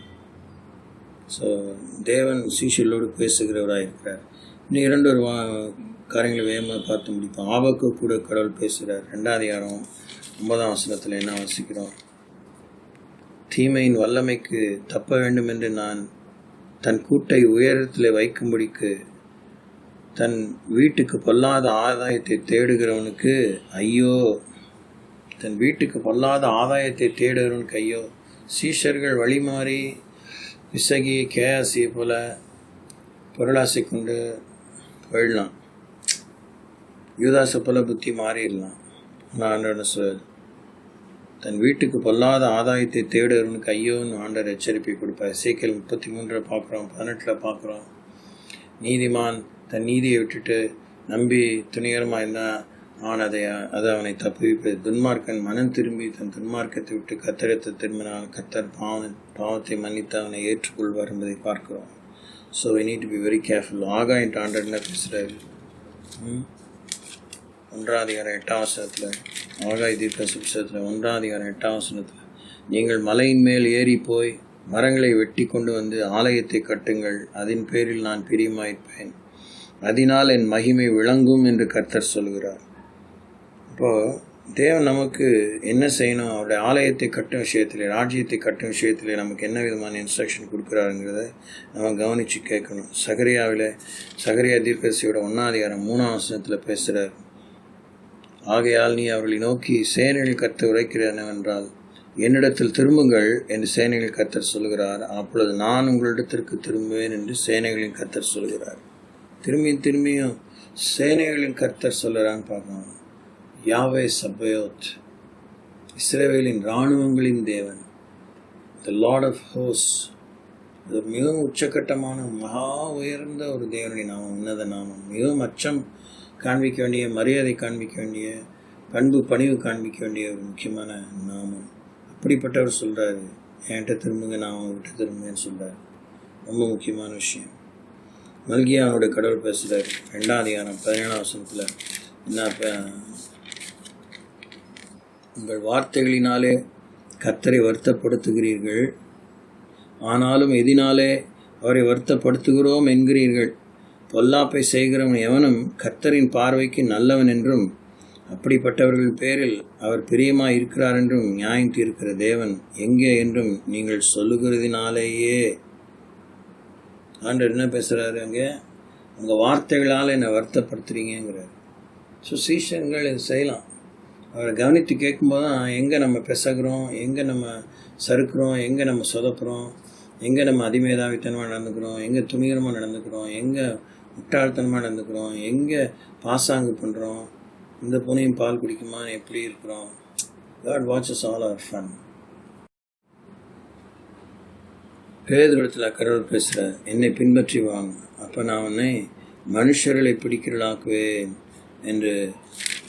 ஸோ தேவன் சீஷர்களோடு பேசுகிறவராக இருக்கிறார். இன்னும் 2 காரியங்களை வேகமாக பார்த்து முடிப்போம். ஆபக்கு கூட கடவுள் பேசுகிறார். 2:9 என்ன வாசிக்கிறோம்? தீமையின் வல்லமைக்கு தப்ப வேண்டும் என்று நான் தன் கூட்டை உயரத்தில் வைக்கும்படிக்கு தன் வீட்டுக்கு பொல்லாத ஆதாயத்தை தேடுகிறவனுக்கு ஐயோ. தன் வீட்டுக்கு பொல்லாத ஆதாயத்தை தேடுகிறவனுக்கு ஐயோ. சீஷர்கள் வழிமாறி விசகி கேஆசியை போல பொருளாசை கொண்டு போயிடலாம், யூதாசை போல புத்தி மாறிடலாம். ஆண்டவர் சொல், தன் வீட்டுக்கு பொல்லாத ஆதாயத்தை தேடுகிறவனுக்கு ஐயோன்னு ஆண்டவர் எச்சரிப்பை கொடுப்பார். எசேக்கியேல் 33 பார்க்குறோம், 18 பார்க்குறோம். நீதிமான் தன் நீதியை விட்டுட்டு நம்பி துணிகரமாக இருந்தால் அது அவனை தப்புவிப்பது. துன்மார்க்கன் மனம் திரும்பி தன் துன்மார்க்கத்தை விட்டு கத்தரித்து திரும்பினால் கத்தர் பாவத்தை மன்னித்து அவனை ஏற்றுக்கொள்வார் என்பதை பார்க்கிறோம். So we need to be very careful. ஆகாயின் ஆண்டவர் என்ன பேசுகிறாரு? 1:8 ஆகாய் தீர்க்க சுவிசேஷத்தில் 1:8 நீங்கள் மலையின் மேல் ஏறி போய் மரங்களை வெட்டி கொண்டு வந்து ஆலயத்தை கட்டுங்கள், அதன் பேரில் நான் பிரியமாயிருப்பேன், அதனால் என் மகிமை விளங்கும் என்று கர்த்தர் சொல்கிறார். இப்போது தேவன் நமக்கு என்ன செய்யணும், அவருடைய ஆலயத்தை கட்டும் விஷயத்திலே, ராஜ்யத்தை கட்டும் விஷயத்திலே நமக்கு என்ன விதமான இன்ஸ்ட்ரக்ஷன் கொடுக்குறாருங்கிறத நம்ம கவனித்து கேட்கணும். சகரியா தீர்க்கதரிசியோட 1:3 பேசுகிறார். ஆகையால் நீ அவர்களை நோக்கி சேனைகள் கர்த்தர் உரைக்கிறது என்னவென்றால், என்னிடத்தில் திரும்புங்கள் என்று சேனைகள் கர்த்தர் சொல்கிறார், அப்பொழுது நான் உங்களிடத்திற்கு திரும்புவேன் என்று சேனைகளின் கர்த்தர் சொல்கிறார். திரும்பியும் சேனைகளின் கர்த்தர் சொல்கிறான்னு பார்க்கணும். யாவே சபயோத், இஸ்ரவேலின் இராணுவங்களின் தேவன், த லார்ட் ஆஃப் ஹோஸ்ட். இது மிகவும் உச்சக்கட்டமான மகா உயர்ந்த ஒரு தேவனுடைய நாமம், உன்னத நாமம். மிகவும் அச்சம் காண்பிக்க வேண்டிய, மரியாதை காண்பிக்க வேண்டிய, பண்பு பணிவு காண்பிக்க வேண்டிய ஒரு முக்கியமான நாமம். அப்படிப்பட்டவர் சொல்கிறாரு, என்கிட்ட திரும்புங்க, நான் அவங்ககிட்ட திரும்புங்கன்னு சொல்கிறார். ரொம்ப முக்கியமான விஷயம். மல்கியானுடைய கடவுள் பேசுகிறார். 2:17 என்ன, உங்கள் வார்த்தைகளினாலே கர்த்தரை வருத்தப்படுத்துகிறீர்கள், ஆனாலும் எதினாலே அவரை வருத்தப்படுத்துகிறோம் என்கிறீர்கள். பொல்லாப்பை செய்கிறவன் எவனும் கர்த்தரின் பார்வைக்கு நல்லவன் என்றும் அப்படிப்பட்டவர்கள் பேரில் அவர் பிரியமாக இருக்கிறார் என்றும் நியாயம் தீர்க்கிற தேவன் எங்கே என்றும் நீங்கள் சொல்லுகிறதினாலேயே. ஆண்டவர் என்ன பேசுகிறாரு அங்கே? உங்கள் வார்த்தைகளால் என்னை வருத்தப்படுத்துறீங்கிறார். ஸோ சீஷங்கள் இது செய்யலாம். அவரை கவனித்து கேட்கும்போது தான் எங்கே நம்ம பிசகுறோம், எங்கே நம்ம சறுக்கிறோம், எங்கே நம்ம சொதப்புறோம், எங்கே நம்ம அதிமேதாவித்தனமாக நடந்துக்கிறோம், எங்கே துணிகரமாக நடந்துக்கிறோம், எங்கே முட்டாள்தனமாக நடந்துக்கிறோம், எங்கே பாசாங்கு பண்ணுறோம், இந்த பூனையும் பால் குடிக்குமான்னு எப்படி இருக்கிறோம். God watches all our fun. பேதுருவிடத்தில் கடவுள் பேசுகிறார், என்னை பின்பற்றி வாங்க, அப்போ நான் உன்னை மனுஷர்களை பிடிக்கிறளாக்குவேன் என்று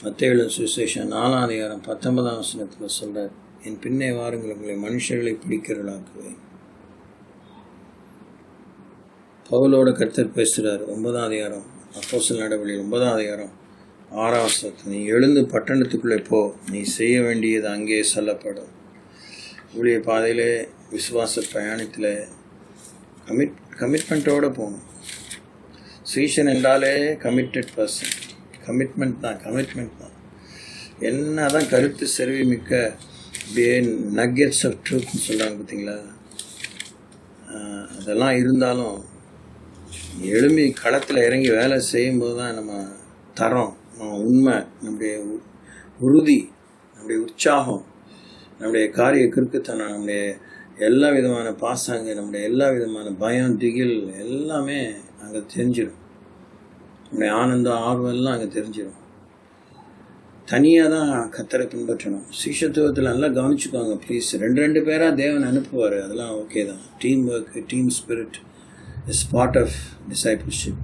மத்தேயு சுவிசேஷம் 4:19 சொல்கிறார். என் பின்னே வாருங்கள், உங்களை மனுஷர்களை பிடிக்கிறளாக்குவேன். பவுலோட கர்த்தர் பேசுகிறார். 9 அப்போஸ்தலர் நடவடிக்கைகள் 9:6 நீ எழுந்து பட்டணத்துக்குள்ளே போ, நீ செய்ய வேண்டியது அங்கே சொல்லப்படும். ஊழிய பாதையிலே, விசுவாச பிரயாணத்தில் கமிட்மெண்ட்டோடு போகணும். சீஷன் என்றாலே கமிட்டட் பர்சன். கமிட்மெண்ட் தான். என்ன தான் கருத்து செருவி மிக்க அப்படியே நக்கெட்ஸ் ஆஃப் ட்ரூத்னு சொல்கிறாங்க பார்த்தீங்களா, அதெல்லாம் இருந்தாலும் எழும்பி களத்தில் இறங்கி வேலை செய்யும்போது தான் நம்ம தரம், உண்மை, நம்முடைய உறுதி, நம்முடைய உற்சாகம், நம்முடைய காரிய கிறுக்குத்தனம், நம்முடைய எல்லா விதமான பாசாங்க, நம்முடைய எல்லா விதமான பயம், திகில் எல்லாமே அங்கே தெரிஞ்சிடும். நம்முடைய ஆனந்தம், ஆர்வம் எல்லாம் அங்கே தெரிஞ்சிடும். தனியாக தான் கர்த்தரை பின்பற்றணும். சீஷத்துவத்தில் நல்லா கவனிச்சுக்கோங்க ப்ளீஸ். 2 பேராக தேவன் அனுப்புவார், அதெல்லாம் ஓகே தான். Team work, team spirit is part of discipleship.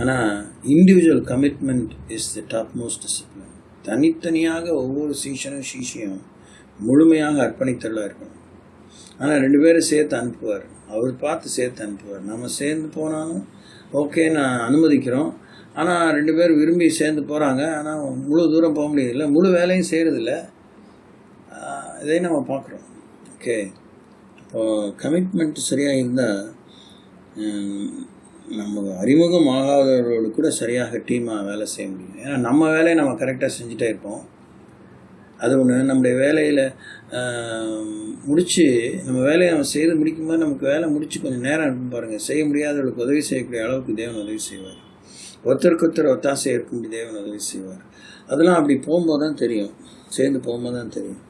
ஆனால் individual commitment is the top most discipline. தனித்தனியாக ஒவ்வொரு சீஷனும் முழுமையாக அர்ப்பணித்தலாக இருக்கணும். ஆனால் 2 பேரும் சேர்த்து அனுப்புவார், அவர் பார்த்து சேர்த்து அனுப்புவார். நம்ம சேர்ந்து போனாலும் ஓகே, நான் அனுமதிக்கிறோம். ஆனால் 2 பேர் விரும்பி சேர்ந்து போகிறாங்க, ஆனால் முழு தூரம் போக முடியதில்லை, முழு வேலையும் செய்கிறதில்ல. இதை நம்ம பார்க்குறோம். ஓகே, இப்போது கமிட்மெண்ட் சரியாக இருந்தால் நம்ம அறிமுகம் ஆகாதவர்களோடு கூட சரியாக டீமாக வேலை செய்ய முடியும். ஏன்னா நம்ம வேலையை நம்ம கரெக்டாக செஞ்சுட்டே இருப்போம். அது ஒன்று. நம்முடைய வேலையில் முடித்து நம்ம வேலையை நம்ம செய்து முடிக்கும்போது நமக்கு வேலை முடித்து கொஞ்சம் நேரம் இருக்கும் பாருங்கள், செய்ய முடியாதவர்களுக்கு உதவி செய்யக்கூடிய அளவுக்கு தேவன் உதவி செய்வார். ஒருத்தருக்கு ஒத்தாசை இருக்கும்படி தேவன் உதவி செய்வார். அதெல்லாம் அப்படி போகும்போது தான் தெரியும், சேர்ந்து போகும்போது தான் தெரியும்.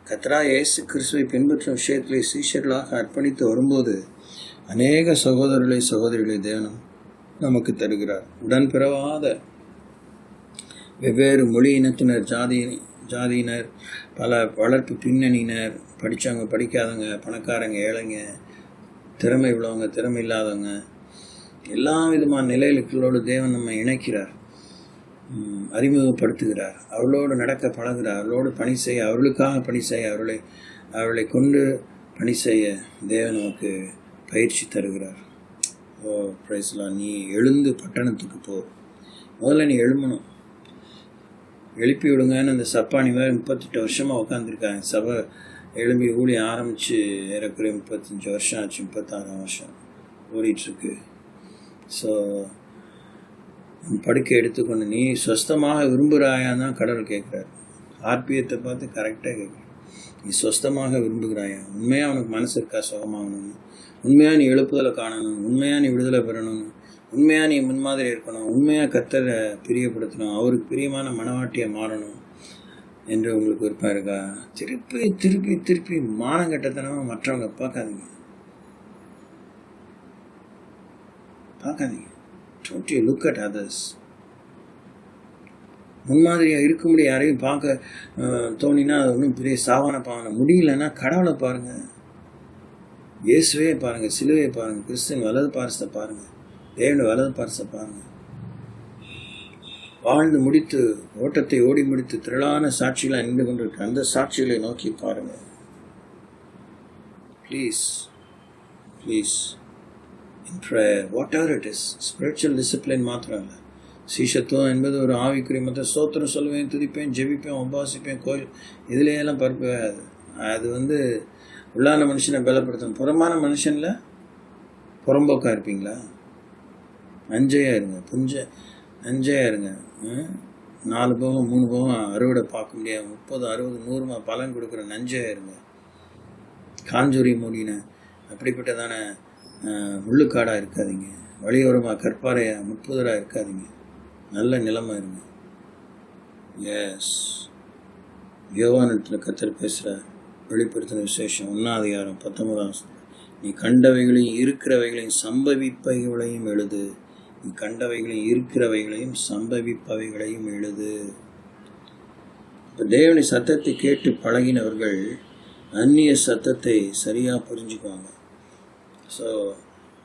கர்த்தராகிய இயேசு கிறிஸ்துவை பின்பற்றும் விஷயத்திலே சீஷர்களாக அர்ப்பணித்து வரும்போது அநேக சகோதரிகளை தேவன் நமக்கு தருகிறார். உடன் பிறவாத வெவ்வேறு மொழி இனத்தினர், ஜாதியினர், பல வளர்ப்பு பின்னணியினர், படித்தவங்க, படிக்காதவங்க, பணக்காரங்க, ஏழைங்க, திறமை உள்ளவங்க, திறமை இல்லாதவங்க, எல்லா விதமான நிலைகளுக்களோடு தேவன் நம்ம இணைக்கிறார், அறிமுகப்படுத்துகிறார். அவர்களோடு நடக்க பழகிறார், அவர்களோடு பணி செய்ய, அவர்களுக்காக பணி செய்ய, அவர்களை கொண்டு பணி செய்ய தேவன் நமக்கு பயிற்சி தருகிறார். ஓ பிரைஸ்லாம். நீ எழுந்து பட்டணத்துக்கு போ. முதல்ல நீ எழும்பணும். எழுப்பி விடுங்கன்னு அந்த சப்பானி வேறு 38 வருஷமாக உட்காந்துருக்காங்க. சபை எழும்பி ஊழியம் ஆரம்பித்து ஏறக்குறைய 35 வருஷம் ஆச்சு, 36 வருஷம் ஓடிட்டுருக்கு. ஸோ படுக்கை எடுத்துக்கொண்டு நீ சொஸ்தமாக விரும்புகிறாயான்னு தான் கடவுள் கேட்குறாரு. ஆர்பியத்தை பார்த்து கரெக்டாக கேட்குறாரு, நீ சொஸ்தமாக விரும்புகிறாயா? உண்மையாக அவனுக்கு மனசு இருக்கா சுகமாகணும்னு? உண்மையாக நீ எழுப்புதலை காணணும், உண்மையாக நீ விடுதலை பெறணும், உண்மையாக நீ முன்மாதிரி இருக்கணும், உண்மையாக கர்த்தரை பிரியப்படுத்தணும், அவருக்கு பிரியமான மனவாட்டியாக மாறணும் என்று உங்களுக்கு விருப்பம் இருக்கா? திருப்பி திருப்பி திருப்பி மானங்கட்டத்தனமாக மற்றவங்க பார்க்காதீங்க. Don't you look at others. முன்மாதிரியாக இருக்கும்படி யாரையும் பார்க்க தோணினா அது ஒன்றும் பெரிய சாவான பாவனை. முடியலன்னா கடவுளை பாருங்கள், இயேசுவே பாருங்கள், சிலுவையை பாருங்கள், கிறிஸ்துவின் வலது பாரசத்தை பாருங்கள், தேவனுடைய வலது பாரசத்தை பாருங்கள். வாழ்ந்து முடித்து ஓட்டத்தை ஓடி முடித்து திரளான சாட்சிகளாக நின்று கொண்டிருக்க அந்த சாட்சிகளை நோக்கி பாருங்கள். Please in prayer, whatever it is, spiritual discipline மாத்திரம் இல்லை. சீஷத்துவம் என்பது ஒரு ஆவிக்குரிய மற்ற ஸ்தோத்திரம் சொல்லுவேன், துதிப்பேன், ஜெபிப்பேன், உபாசிப்பேன், கோயில் இதுலையெல்லாம் பருப்பு. அது உள்ளான மனுஷனை பலப்படுத்தணும். புறமான மனுஷனில் புறம்போக்காக இருப்பீங்களா? நஞ்சையாக இருங்க, நஞ்சையாக இருங்க. 4 போகம் 3 போகம் அறுவடை பார்க்க முடியாது, 30, 60, 100 பலன் கொடுக்குற நஞ்சையாக இருங்க. காஞ்சூரி மூடின அப்படிப்பட்டதான முள்ளுக்காடாக இருக்காதீங்க. வழியோரமாக கற்பாறையாக முட்புதராக இருக்காதீங்க. நல்ல நிலைமை இருங்க. எஸ், யோவானிடத்தில் கர்த்தர் பேசுகிற வெளிப்படுத்தின விசேஷம் 1:19. நீ கண்டவைகளையும் இருக்கிறவைகளையும் சம்பவிப்பவைகளையும் எழுது. நீ கண்டவைகளையும் இருக்கிறவைகளையும் சம்பவிப்பவைகளையும் எழுது. இப்போ தேவனுடைய சத்தத்தை கேட்டு பழகினவர்கள் அந்நிய சத்தத்தை சரியாக புரிஞ்சுக்குவாங்க. ஸோ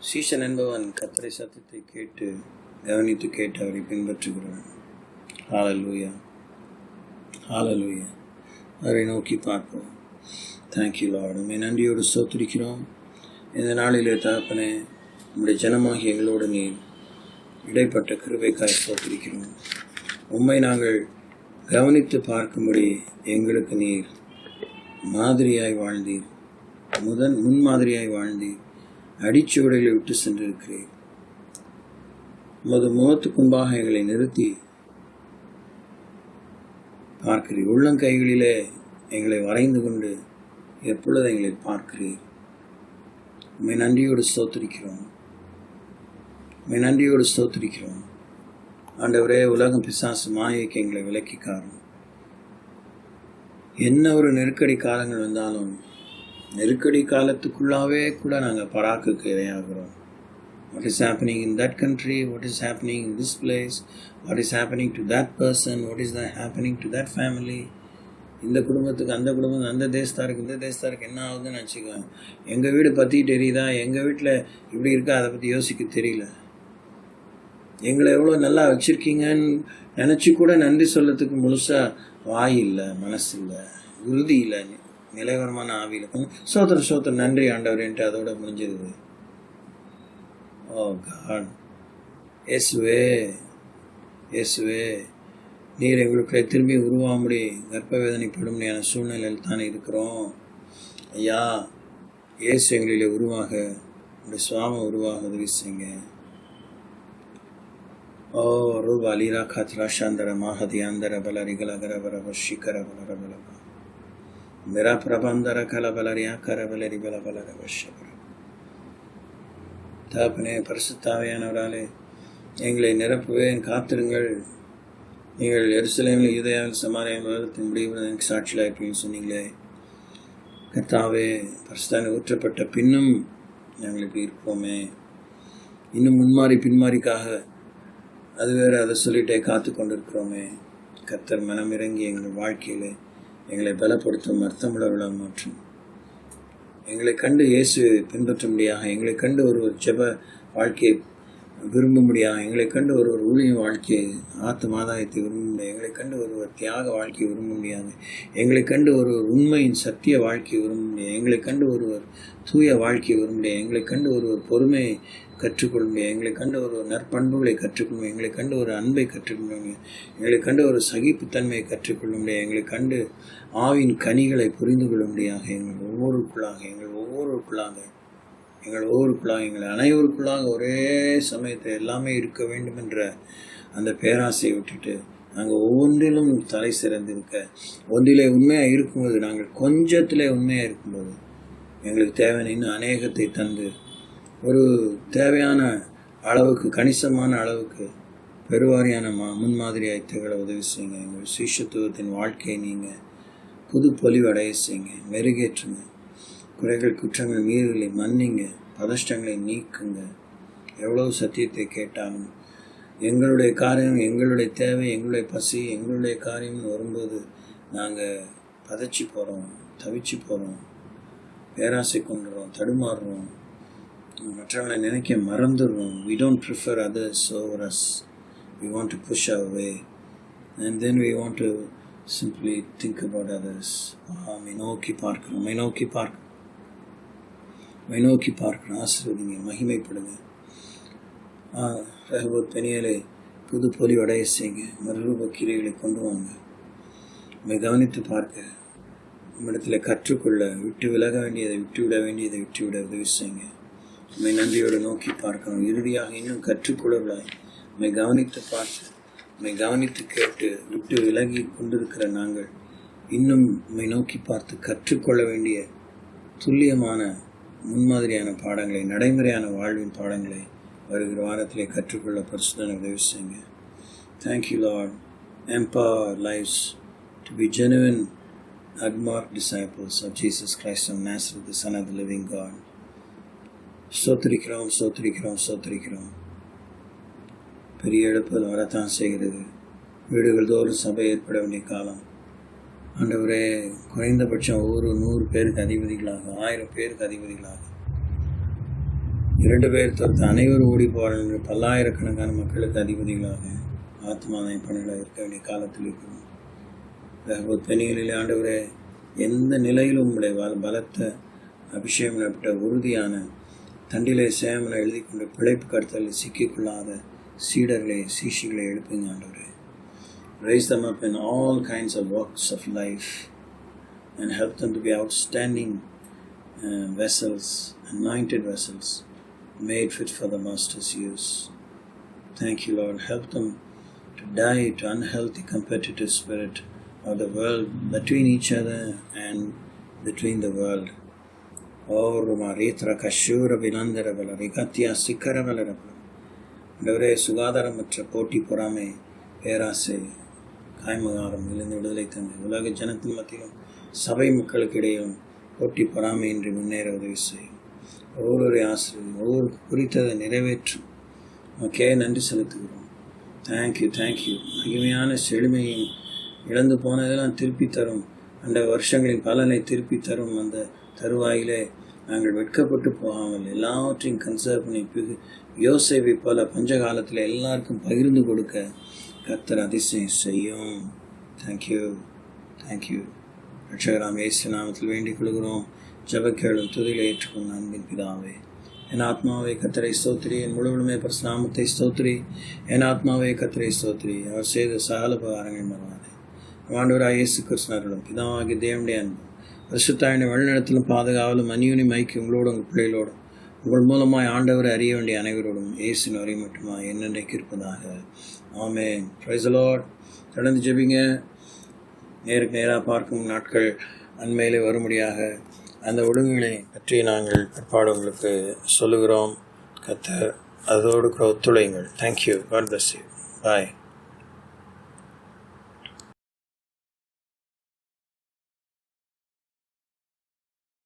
சீஷன் என்பவன் கர்த்தரை சத்தத்தை கேட்டு கவனித்து கேட்டு அவரை பின்பற்றுகிறான். ஹல்லேலூயா, ஹல்லேலூயா. அவரை நோக்கி பார்ப்போம். Thank you Lord. உம்மை நன்றியோடு ஸ்தோத்திரிக்கிறோம். இந்த நாளிலே தகப்பனே, நம்முடைய ஜனமாகி எங்களோடு நீர் இடைப்பட்ட கிருபைக்காய் ஸ்தோத்திரிக்கிறோம். உம்மை நாங்கள் கவனித்து பார்க்கும்படி எங்களுக்கு நீர் மாதிரியாய் வாழ்ந்தீர், முன்மாதிரியாய் வாழ்ந்தீர், அடிச்சுவடைகளை விட்டு சென்றிருக்கிறீர். உமது முகத்துக்கு முன்பாக எங்களை நிறுத்தி பார்க்கிறீர். உள்ளங்கைகளிலே எங்களை வரைந்து கொண்டு எப்பொழுது எங்களை பார்க்கிறீர். உம்மை நன்றியோடு ஸ்தோத்திரிக்கிறோம், உம்மை நன்றியோடு ஸ்தோத்திரிக்கிறோம். ஆண்டவரே, உலகம் பிசாசு மாயைக்கு எங்களை விலக்கி காரணம். என்ன ஒரு நெருக்கடி காலங்கள் வந்தாலும் நெருக்கடி காலத்துக்குள்ளாவே கூட நாங்கள் பராக்குக்கு இரையாகிறோம். What is happening in that country? What is happening in this place? What is happening to that person? What is that happening to that family? இந்த குடும்பத்துக்கு அந்த குடும்பம், அந்த தேசத்தாருக்கு இந்த தேசத்தாருக்கு என்ன ஆகுதுன்னு நினச்சிக்குவேன். எங்கள் வீடு பற்றிட்டு தெரியுதா, எங்கள் வீட்டில் இப்படி இருக்கா, அதை பற்றி யோசிக்க தெரியல. எங்களை எவ்வளோ நல்லா வச்சுருக்கீங்கன்னு நினச்சி கூட நன்றி சொல்லத்துக்கு முழுசாக வாய் இல்லை, மனசு இல்லை, உறுதி இல்லை, நிலைவரமான ஆவியில் கொஞ்சம் சோத்திர நன்றி ஆண்டவரேன்ட்டு அதோட முடிஞ்சிருது. ஓ காட், இயேசுவே இயேசுவே, நீர் எங்களுக்குள்ளே திரும்பி உருவாமுடி கர்ப்ப வேதனைப்படும் சூழ்நிலையில் தானே இருக்கிறோம். ஐயா, இயேசு எங்களிலே உருவாக, உடைய சுவாம உருவாக உதவி செய்யுங்க. ஓ ரூபா லீரா காத்ரா சாந்தர மாஹதியாந்தர பலரிகல கரபர வஷிகர பலர பலப மேரா பிரபந்தர கல பலரியா கர பலரி பல பலர வஷகர. தாப்பனே, பரிசுத்தாவியானவராலே எங்களை நிரப்புவேன், காத்திருங்கள். நீங்கள் எருசலேமில், யூதேயாவில், சமாரியாவில் உலகத்தின் முடிவு எனக்கு சாட்சியாக இருப்பீங்கன்னு சொன்னீங்களே. கர்த்தாவே, பரிசுத்தாவிலே ஊற்றப்பட்ட பின்னும் நாங்கள் இப்படி இருப்போமே. இன்னும் முன்மாறி பின்மாறிக்காக அது வேறு அதை சொல்லிட்டே காத்து கொண்டிருக்கிறோமே. கர்த்தர் மனம் இறங்கி எங்கள் வாழ்க்கையில் எங்களை பலப்படுத்தும், அர்த்தமுள்ளவர்களாக மாற்றும். எங்களை கண்டு இயேசு பின்பற்றும்படியாக, எங்களை கண்டு ஒரு ஜெப வாழ்க்கையை விரும்பும்படியாக, எங்களை கண்டு ஒரு ஊழிய வாழ்க்கையை, ஆத்மாதாயத்தை விரும்பும்படியாக, எங்களை கண்டு ஒரு தியாக வாழ்க்கையை விரும்பும்படியாக, எங்களை கண்டு ஒரு உண்மையின் சத்திய வாழ்க்கையை விரும்பும்படியாக, எங்களை கண்டு ஒரு தூய வாழ்க்கையை விரும்பும்படியாக, எங்களை கண்டு ஒரு பொறுமையை கற்றுக்கொள்ள முடியாது, எங்களை கண்டு ஒரு நற்பண்புகளை கற்றுக்கொள்ள முடியும், எங்களை கண்டு ஒரு அன்பை கற்றுக்கொள்ள முடியும், எங்களை கண்டு ஒரு சகிப்புத்தன்மையை கற்றுக்கொள்ள முடியாது, எங்களை கண்டு ஆவின் கனிகளை புரிந்து கொள்ள முடியாக, எங்கள் ஒவ்வொருக்குள்ளாக எங்கள் அனைவருக்குள்ளாக ஒரே சமயத்தில் எல்லாமே இருக்க வேண்டும் என்ற அந்த பேராசையை விட்டுட்டு நாங்கள் ஒவ்வொன்றிலும் தலை சிறந்திருக்க, ஒன்றிலே உண்மையாக இருக்கும்போது, நாங்கள் கொஞ்சத்திலே உண்மையாக இருக்கும்போது எங்களுக்கு தேவையான இன்னும் அநேகத்தை தந்து ஒரு தேவையான அளவுக்கு, கணிசமான அளவுக்கு பெருவாரியான முன்மாதிரியாக திகழ உதவி செய்யுங்க. எங்கள் சிஷ்யத்துவத்தின் வாழ்க்கையை நீங்கள் புது பொலிவடைய செய்யுங்க, மெருகேற்றுங்க. குறைகள், குற்றங்கள், மீறுகளை மன்னிங்க, பதஷ்டங்களை நீக்குங்க. எவ்வளவு சத்தியத்தை கேட்டாலும் எங்களுடைய காரியம், எங்களுடைய தேவை, எங்களுடைய பசி, எங்களுடைய காரியம்னு வரும்போது நாங்கள் பதைச்சி போகிறோம், தவிச்சு போகிறோம், பேராசை கொண்டுறோம், தடுமாறுறோம், மற்றவங்களை நினைக்க மறந்துடுறோம். We don't prefer others over us. We want to push our way and then we want to simply think about others. நோக்கி பார்க்கணும். ஆசீர்வதிங்க, மகிமைப்படுங்க. ரஹபோத் பெனியலை புது பொலிவடைய செய்யுங்க, மறுரூப கிரைகளை கொண்டு வாங்க. உண்மை கவனித்து பார்க்க, உம்மிடத்தில் கற்றுக்கொள்ள, விட்டு விலக வேண்டியதை விட்டுவிட வேண்டியதை விட்டுவிட உதவி செய்யுங்க. உண்மை நன்றியோடு நோக்கி பார்க்கணும். இறுதியாக இன்னும் கற்றுக்கொள்ளலாய் உண்மை கவனித்து பார்த்து, உண்மை கவனித்து கேட்டு விட்டு விலகி கொண்டிருக்கிற நாங்கள் இன்னும் உண்மை நோக்கி பார்த்து கற்றுக்கொள்ள வேண்டிய துல்லியமான முன்மாதிரியான பாடங்களை, நடைமுறையான வாழ்வின் பாடங்களை வருகிற வாரத்திலே கற்றுக்கொள்ள பரிசுத்தனை உதவி செய்யுங்க. Thank you, Lord. Empower our lives to be genuine, unmarked disciples of Jesus Christ of Nazareth, the Son of the living God. சோத்திரிக்கிறோம். பெரிய எழுப்புதல் வரத்தான் செய்கிறது. வீடுகள் தோறும் சபை ஏற்பட வேண்டிய காலம். ஆண்டவரே, குறைந்தபட்சம் ஒவ்வொரு 100 பேருக்கு அதிபதிகளாக, 1000 பேருக்கு அதிபதிகளாக, 2 பேர் தவிர்த்து அனைவரும் ஓடி போவார்கள், பல்லாயிரக்கணக்கான மக்களுக்கு அதிபதிகளாக ஆத்மாதாய பணிகளாக இருக்க வேண்டிய காலத்தில் இருக்கிறோம். ரஹபோத் பெனியலில் ஆண்டவரே, எந்த நிலையிலும் உங்களுடைய பலத்த அபிஷேகம் ஏற்பட்ட உறுதியான தண்டிலே சேமனை எழுதி கொண்டு பிழைப்பு கடத்தலில் சிக்கிக்கொள்ளாத சீஷிகளை எழுப்புங்க ஆண்டவரே. Raise them up in all kinds of walks of life and help them to be outstanding vessels, anointed vessels, made fit for the Master's use. Thank you, Lord. Help them to die to unhealthy competitive spirit of the world, between each other and between the world. சுகாதாரமற்ற போட்டி, பொறாமை, பேராசை, காய்மகாரம் இருந்து விடுதலை தந்து உலக ஜனத்தின் மத்தியிலும் சபை மக்களுக்கு இடையும் போட்டி பொறாமையின்றி முன்னேற உதவி செய்யும். ஒவ்வொருவரையும் ஆசிரியம், ஒவ்வொரு குறித்ததை நிறைவேற்றும். ஓகே, நன்றி செலுத்துகிறோம். தேங்க்யூ. மகிமையான செழுமையை இழந்து போனதெல்லாம் திருப்பி தரும். அந்த வருஷங்களின் பலனை திருப்பி தரும். அந்த தருவாயிலே நாங்கள் வெட்கப்பட்டு போகாமல் எல்லாவற்றையும் கன்சர்வ் பண்ணி யோசேப்பை போல பஞ்ச காலத்தில் எல்லாருக்கும் பகிர்ந்து கொடுக்க கர்த்தர் அதிசயம் செய்யும். தேங்க்யூ. ரட்சகராம் இயேசு நாமத்தில் வேண்டிக் கொள்கிறோம். ஜெபக்கேளும் துதிகளை ஏற்றுக்கொண்ட அன்பின் பிதாவே. என் ஆத்மாவை கர்த்தரை ஸ்தோத்திரி, என் முழுவதுமே பரிசுநாமத்தை ஸ்தோத்திரி. என் ஆத்மாவை கர்த்தரை ஸ்தோத்திரி, அவர் செய்த சகல உபகாரங்கள் மறவாதே. ஆண்டவராகிய இயேசு கிறிஸ்துவின் பிதாவாகிய தேவனுடைய அன்பு, பரிசுத்தாவின் வழிநடத்தலும் பாதுகாவலும் அந்யோன்ய ஐக்கியம் உங்களோடும் உங்கள் பிள்ளைகளோடும் உங்கள் மூலமாய் ஆண்டவரை அறிய வேண்டிய அனைவரோடும் இயேசுவின் வரை மட்டுமா என்னென்றைக்கு இருப்பதாக. ஆமென். Praise the Lord. தொடர்ந்து ஜெபிங்க. நேருக்கு நேராக பார்க்கும் நாட்கள் அண்மையிலே வரும்படியாக அந்த ஒழுங்குகளை பற்றி நாங்கள் பிற்பாடு உங்களுக்கு சொல்லுகிறோம். கர்த்தர் அதோடு கூட ஒத்துழையுங்கள். Thank you. God bless you. Bye.